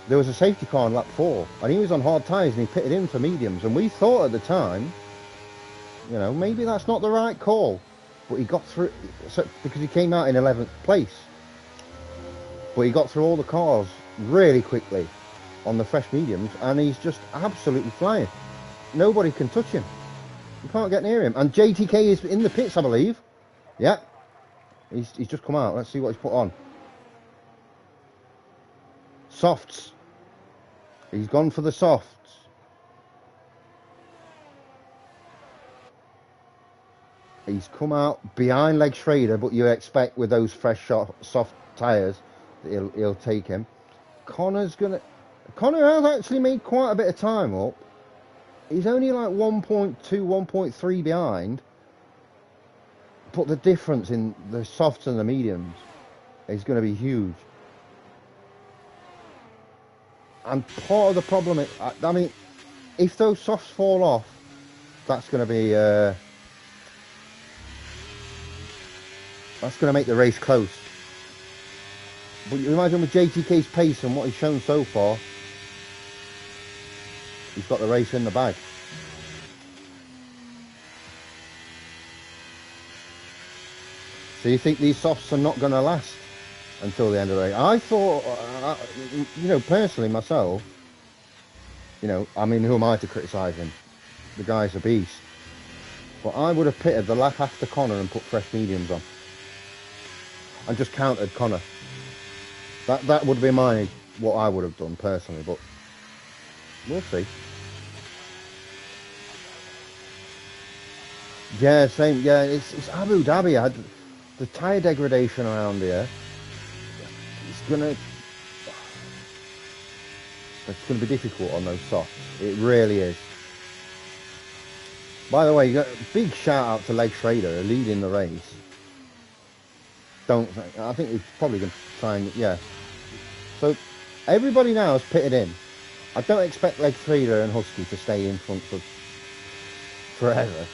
there was a safety car on lap 4, and he was on hard tyres, and he pitted in for mediums. And we thought at the time, you know, maybe that's not the right call. But he got through, because he came out in 11th place. But he got through all the cars really quickly on the fresh mediums, and he's just absolutely flying. Nobody can touch him. You can't get near him. And JTK is in the pits, I believe. Yeah. He's just come out. Let's see what he's put on. Softs. He's gone for the softs. He's come out behind Leg Schrader, but you expect with those fresh soft tyres that he'll take him. Connor has actually made quite a bit of time up. He's only like 1.2, 1.3 behind. But the difference in the softs and the mediums is going to be huge. And part of the problem, I mean, if those softs fall off, that's going to be, that's going to make the race close. But you imagine with JTK's pace and what he's shown so far, he's got the race in the bag. So you think these softs are not going to last until the end of the race? I thought, you know, personally myself, you know, I mean, who am I to criticise him? The guy's a beast. But I would have pitted the lap after Connor and put fresh mediums on. And just countered Connor. That would be what I would have done personally, but we'll see. Yeah, same. Yeah, it's Abu Dhabi. The tyre degradation around here. It's gonna be difficult on those softs. It really is. By the way, you got a big shout out to Leg Schrader leading the race. I think he's probably going to try and, yeah. So everybody now has pitted in. I don't expect Leg Schrader and Husky to stay in front for forever.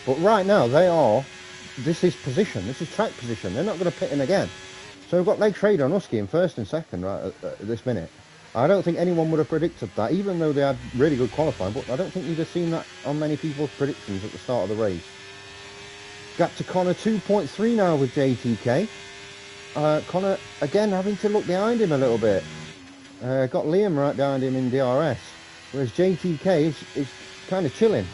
But right now this is position, this is track position. They're not going to pit in again. So we've got Leg Schrader and Husky in first and second right at this minute. I don't think anyone would have predicted that, even though they had really good qualifying, but I don't think you'd have seen that on many people's predictions at the start of the race. Gap to Connor 2.3 now with JTK. Connor again having to look behind him a little bit. Got Liam right behind him in DRS, whereas JTK is kind of chilling.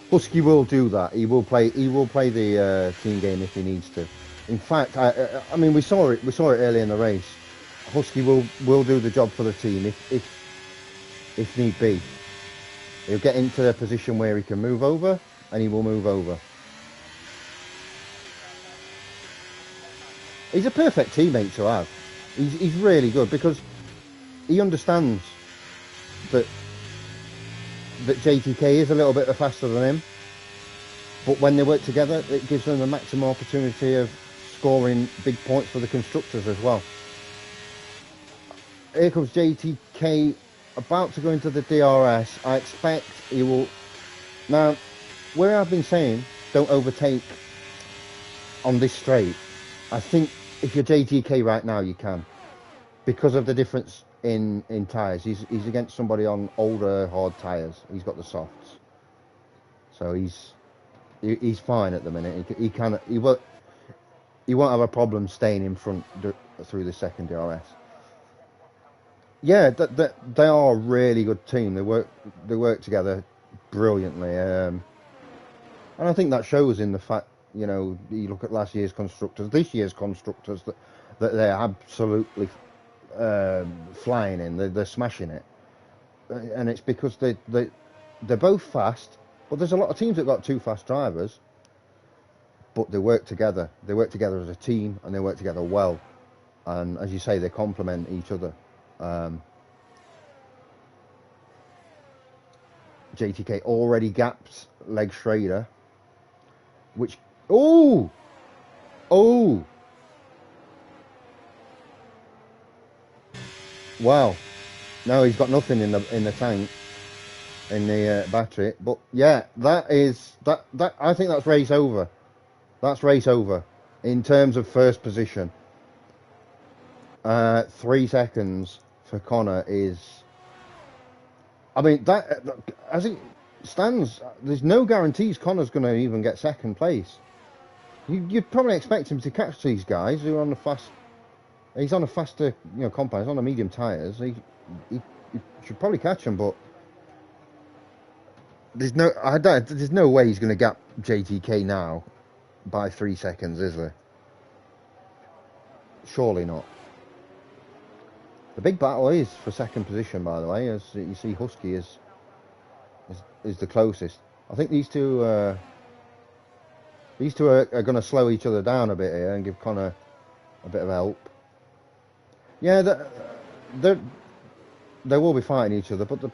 Husky will do that. He will play the team game if he needs to. In fact, I mean we saw it early in the race. Husky will do the job for the team if need be. He'll get into a position where he can move over, and he will move over. He's a perfect teammate to have. He's really good because he understands that JTK is a little bit faster than him, but when they work together, it gives them the maximum opportunity of scoring big points for the constructors as well. Here comes JTK, about to go into the DRS. I expect he will. Now, where I've been saying don't overtake on this straight, I think if you're JTK right now, you can, because of the difference in tyres. He's against somebody on older hard tyres. He's got the softs, so he's fine at the minute. He won't have a problem staying in front through the second DRS. Yeah, they are a really good team. They work together brilliantly, and I think that shows in the fact, you know, you look at last year's constructors, this year's constructors, that they're absolutely flying in. They're smashing it, and it's because they're both fast. But there's a lot of teams that got two fast drivers, but they work together. They work together as a team, and they work together well. And as you say, they complement each other. JTK already gaps Leg Schrader, which wow! No, he's got nothing in the tank, in the battery. But yeah, that I think that's race over. That's race over in terms of first position. 3 seconds for Connor is. I mean, that as it stands, there's no guarantees Connor's going to even get second place. You'd probably expect him to catch these guys who are on the fast. He's on a faster, compound. He's on the medium tyres. He should probably catch him, but there's no way he's going to gap JTK now by 3 seconds, is there? Surely not. The big battle is for second position, by the way, as you see, Husky is the closest. I think these two are going to slow each other down a bit here and give Connor a bit of help. Yeah, they will be fighting each other, but the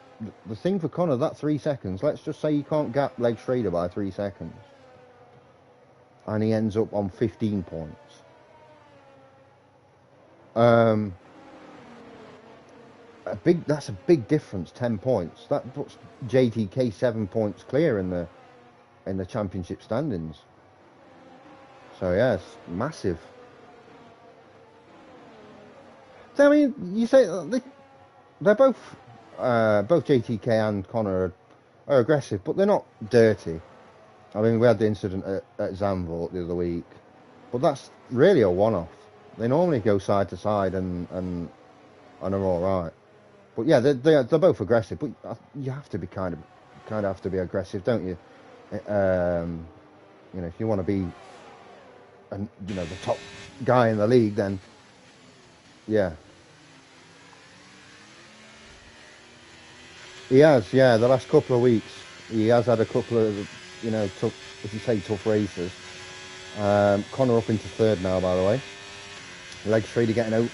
thing for Connor, that 3 seconds, let's just say you can't gap Leg Schrader by 3 seconds, and he ends up on 15 points. That's a big difference, 10 points. That puts JTK 7 points clear in the championship standings. So yeah, it's massive. So, I mean, you say they're both JTK and Connor are aggressive, but they're not dirty. I mean, we had the incident at Zandvoort the other week, but that's really a one-off. They normally go side to side and are all right. But yeah, they're both aggressive. But you have to be kind of have to be aggressive, don't you? If you want to be, the top guy in the league, then yeah. He has, yeah. The last couple of weeks, he has had a couple of, tough, as you say, tough races. Connor up into third now, by the way. Leg Schrader getting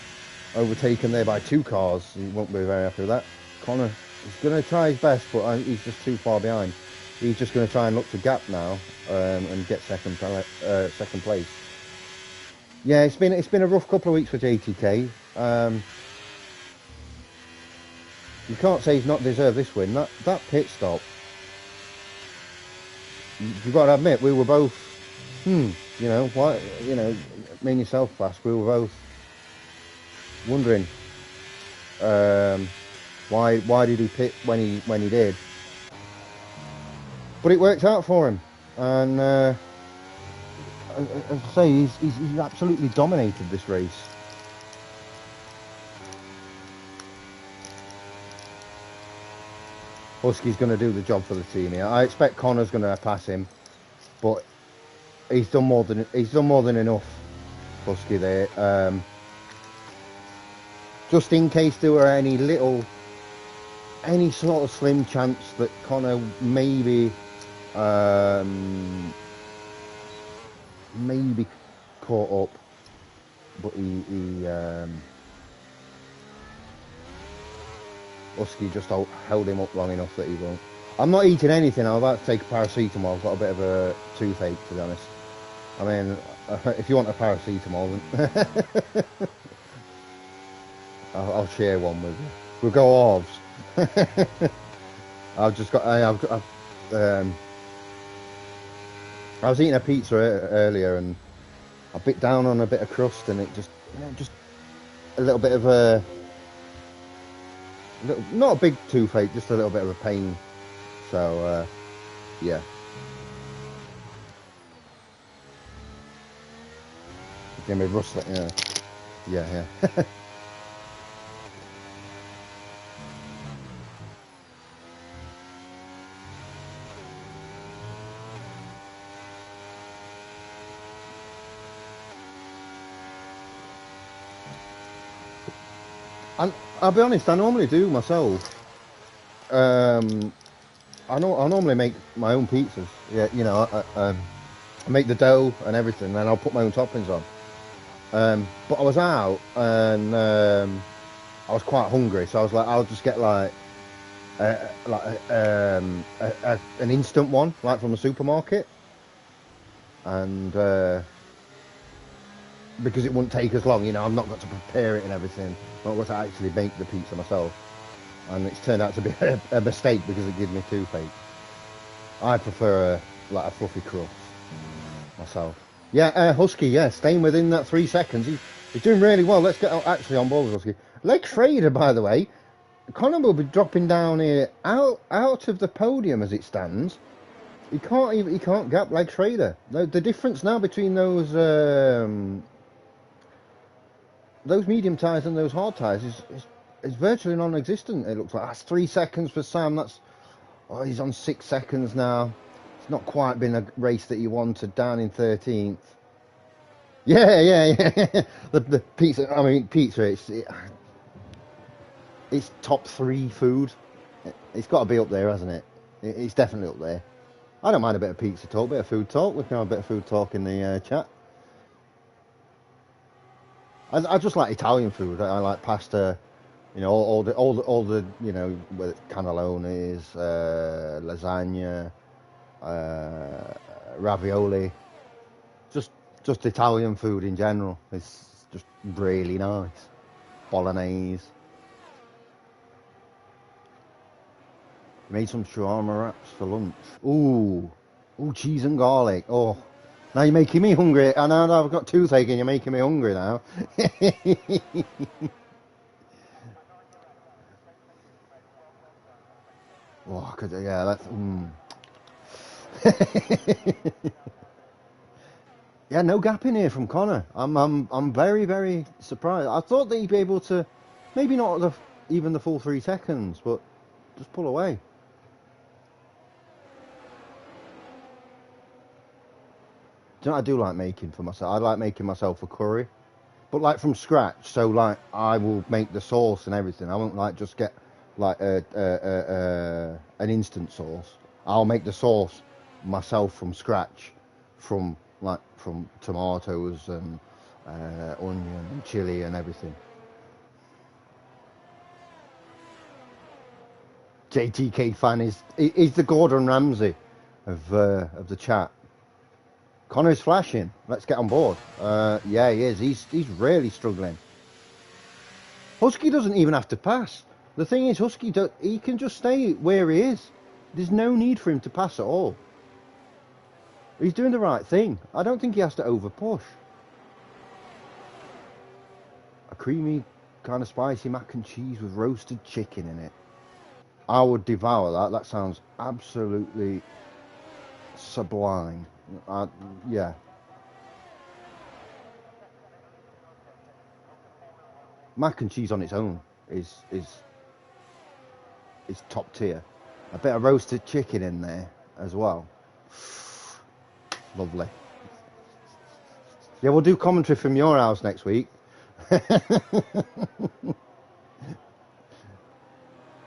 overtaken there by 2 cars. He won't be very happy with that. Connor is going to try his best, but he's just too far behind. He's just going to try and look to gap now and get second place. Yeah, it's been a rough couple of weeks for JTK. You can't say he's not deserved this win. That pit stop, you've got to admit, we were both, me and yourself, Flask, we were both wondering why did he pit when he did. But it worked out for him, and as I say, he's absolutely dominated this race. Husky's going to do the job for the team here. I expect Connor's going to pass him, but he's done more than enough. Husky there. Just in case there were any sort of slim chance that Connor maybe caught up. but Husky just held him up long enough that he won't. I'm not eating anything. I'm about to take a paracetamol. I've got a bit of a toothache, to be honest. I mean, if you want a paracetamol, then I'll share one with you. We'll go halves. I was eating a pizza earlier and I bit down on a bit of crust and it just, just a little bit of not a big toothache, just a little bit of a pain. So, yeah. Give me rustling, yeah. And I'll be honest, I normally do myself. I normally make my own pizzas. Yeah, I make the dough and everything, and I'll put my own toppings on. But I was out and I was quite hungry, so I was like, I'll just get an instant one, like from the supermarket, and because it wouldn't take as long, I've not got to prepare it and everything, not got to actually make the pizza myself, and it's turned out to be a mistake because it gives me toothache. I prefer a fluffy crust myself. Yeah, Husky, yeah, staying within that 3 seconds. He's doing really well. Let's get actually on board with Husky. Leg Schrader, by the way, Connor will be dropping down here out of the podium as it stands. He can't gap Leg Schrader. The difference now between those medium tyres and those hard tyres is virtually non-existent. It looks like that's 3 seconds for Sam. He's on 6 seconds now. It's not quite been a race that he wanted, down in 13th. Yeah. the pizza. I mean, pizza. It's top 3 food. It's got to be up there, hasn't it? It's definitely up there. I don't mind a bit of pizza talk, a bit of food talk. We can have a bit of food talk in the chat. I just like Italian food. I like pasta. All the whether it's cannellonis, lasagna, ravioli, just Italian food in general. It's just really nice. Bolognese. Made some shawarma wraps for lunch. Ooh, cheese and garlic. Oh, now you're making me hungry. I know I've got toothache and you're making me hungry now. Oh, yeah, yeah, no gap in here from Connor. I'm very, very surprised. I thought that he'd be able to, maybe not even the full 3 seconds, but just pull away. Do you know what I do like making for myself? I like making myself a curry, but from scratch. So I will make the sauce and everything. I won't just get an instant sauce. I'll make the sauce myself from scratch, from tomatoes and onion and chili and everything. JTK fan is the Gordon Ramsay of the chat. Connor's flashing. Let's get on board. Yeah, he is. He's really struggling. Husky doesn't even have to pass. The thing is, Husky he can just stay where he is. There's no need for him to pass at all. He's doing the right thing. I don't think he has to over push. A creamy, kind of spicy mac and cheese with roasted chicken in it. I would devour that. That sounds absolutely sublime. Yeah. Mac and cheese on its own is top tier. A bit of roasted chicken in there as well. Lovely. Yeah, we'll do commentary from your house next week.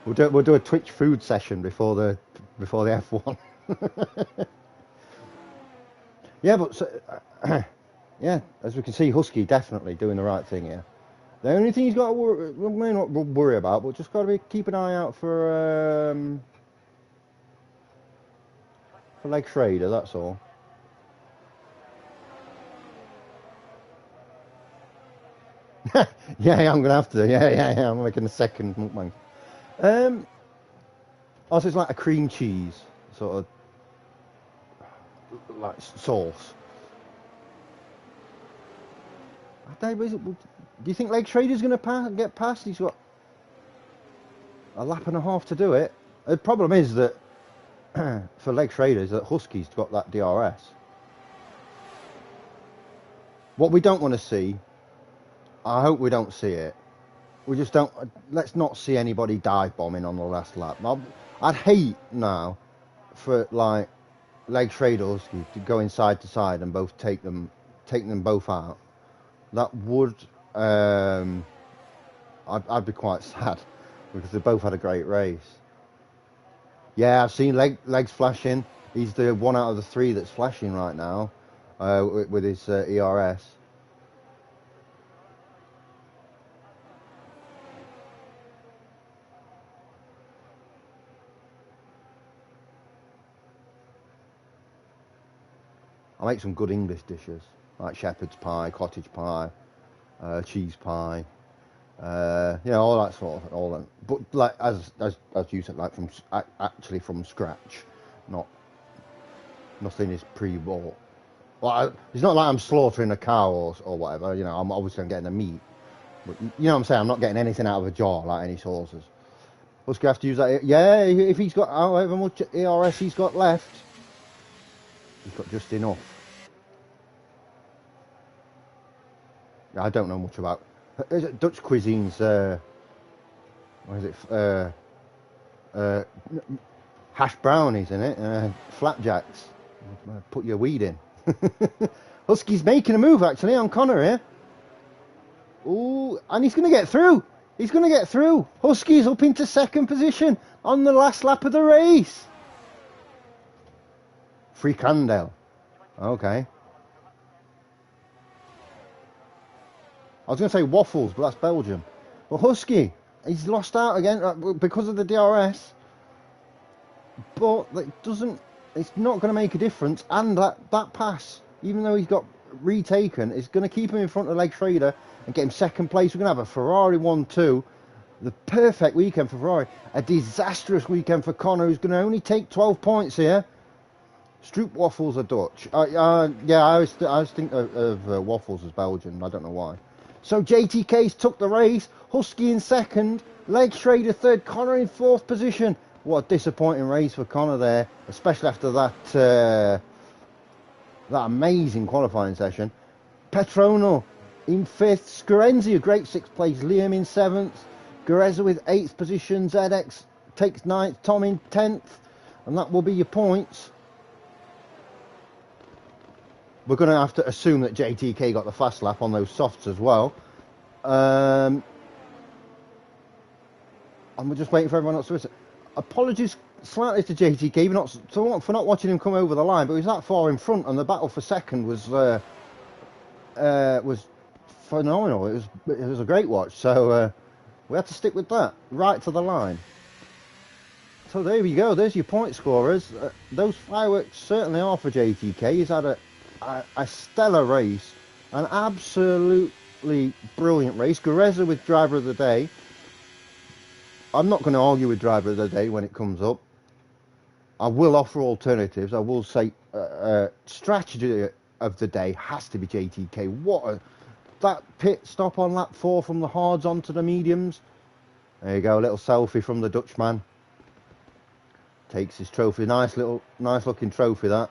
We'll do a Twitch food session before the F1. Yeah, but Yeah, as we can see, Husky definitely doing the right thing here. The only thing he's got to worry, well, may not worry about, but just got to keep an eye out for Leg Schrader, that's all. Yeah, I'm gonna have to. Yeah. I'm making a second mukbang. Also, it's like a cream cheese sort of like sauce. Do you think Leg Schrader's gonna get past? He's got a lap and a half to do it. The problem is that for Leg Schrader is that Husky's got that DRS. What we don't want to see, I hope we don't see it. We just don't. Let's not see anybody dive bombing on the last lap. I'd hate now for like Leg Schrader Husky to go inside to side and both take them both out. That would I'd be quite sad because they both had a great race. Yeah, I've seen legs flashing. He's the one out of the three that's flashing right now with his ERS. I make some good English dishes like shepherd's pie, cottage pie, cheese pie, all that sort of all that. But like as you said, like actually from scratch, nothing is pre-bought. Well, it's not like I'm slaughtering a cow or whatever. You know, I'm obviously getting the meat, but you know what I'm saying. I'm not getting anything out of a jar like any sauces. What's gonna have to use that? Yeah, if he's got however much ERS he's got left, he's got just enough. I don't know much about Dutch cuisines. What is it? Hash brownies in it. Flapjacks. Put your weed in. Husky's making a move actually on Connor here. Ooh, and he's going to get through. He's going to get through. Husky's up into second position on the last lap of the race. Frikandel. Okay. I was going to say waffles, but that's Belgium. Well, Husky, he's lost out again because of the DRS. But it's not going to make a difference. And that pass, even though he's got retaken, is going to keep him in front of Leg Schrader and get him second place. We're going to have a Ferrari 1-2. The perfect weekend for Ferrari. A disastrous weekend for Connor, who's going to only take 12 points here. Stroop waffles are Dutch. Yeah, I always think of waffles as Belgian. I don't know why. So JTK's took the race. Husky in second. Leg Schrader third. Connor in fourth position. What a disappointing race for Connor there, especially after that amazing qualifying session. Petronal in fifth. Scarenzi, a great sixth place. Liam in seventh. Gareza with eighth position. ZX takes ninth. Tom in 10th. And that will be your points. We're going to have to assume that JTK got the fast lap on those softs as well. And we're just waiting for everyone else to listen. Apologies slightly to JTK for not watching him come over the line, but he was that far in front, and the battle for second was phenomenal. It was a great watch, so we had to stick with that right to the line. So there we go. There's your point scorers. Those fireworks certainly are for JTK. He's had a stellar race, an absolutely brilliant race. Gareza with driver of the day. I'm not going to argue with driver of the day when it comes up. I will offer alternatives. I will say strategy of the day has to be JTK. That pit stop on lap 4 from the hards onto the mediums. There you go, a little selfie from the Dutchman. Takes his trophy. Nice looking trophy that.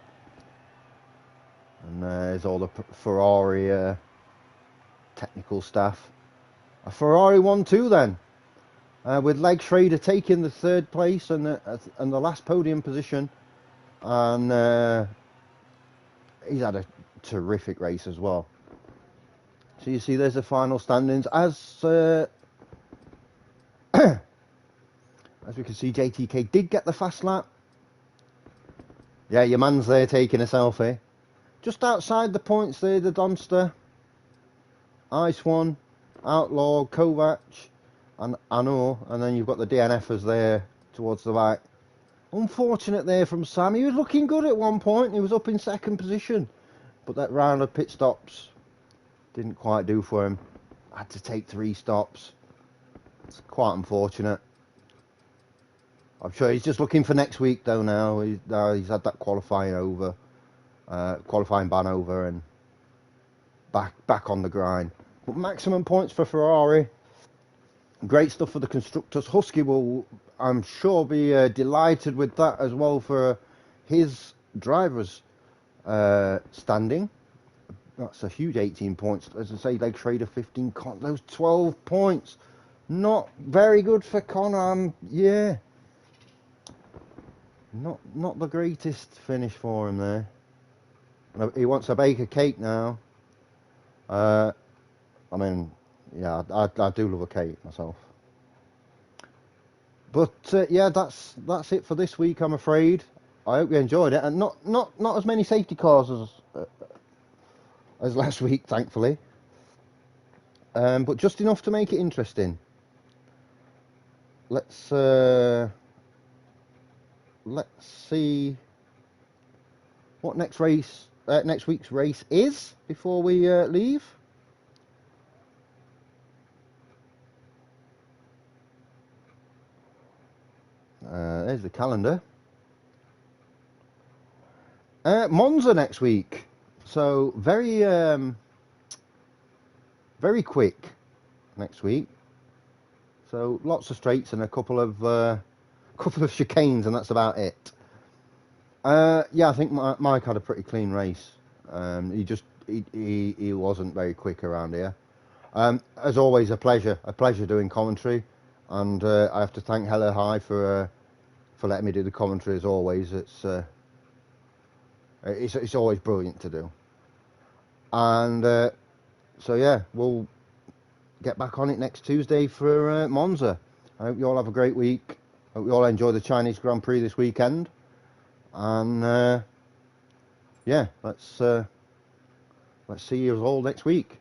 And there's all the Ferrari technical staff. A Ferrari 1-2 then. With Leg Schrader taking the third place and the last podium position. And he's had a terrific race as well. So you see there's the final standings. As we can see, JTK did get the fast lap. Yeah, your man's there taking a selfie. just outside the points there, the Donster, Ice One, Outlaw, Kovac, and Anor, and then you've got the DNFers there towards the right. Unfortunate there from Sam. He was looking good at one point. He was up in second position, but that round of pit stops didn't quite do for him. Had to take 3 stops. It's quite unfortunate. I'm sure he's just looking for next week though. Now he's had that qualifying ban over, and back on the grind. But maximum points for Ferrari. Great stuff for the constructors. Husky will, I'm sure, be delighted with that as well for his drivers standing. That's a huge 18 points. As I say, Leg Trader 15, those 12 points. Not very good for Conor. Yeah. Not the greatest finish for him there. He wants a bake a cake now. I mean, yeah, I do love a cake myself. But yeah, that's it for this week, I'm afraid. I hope you enjoyed it, and not as many safety cars as last week, thankfully. But just enough to make it interesting. Let's see what next week's race is before we leave. There's the calendar. Monza next week, so very quick next week. So lots of straights and a couple of chicanes, and that's about it. Yeah, I think Mike had a pretty clean race. He wasn't very quick around here. As always, a pleasure doing commentary, and I have to thank Hello High for letting me do the commentary. As always, it's always brilliant to do. And so yeah, we'll get back on it next Tuesday for Monza. I hope you all have a great week. Hope you all enjoy the Chinese Grand Prix this weekend. And yeah, let's see you all next week.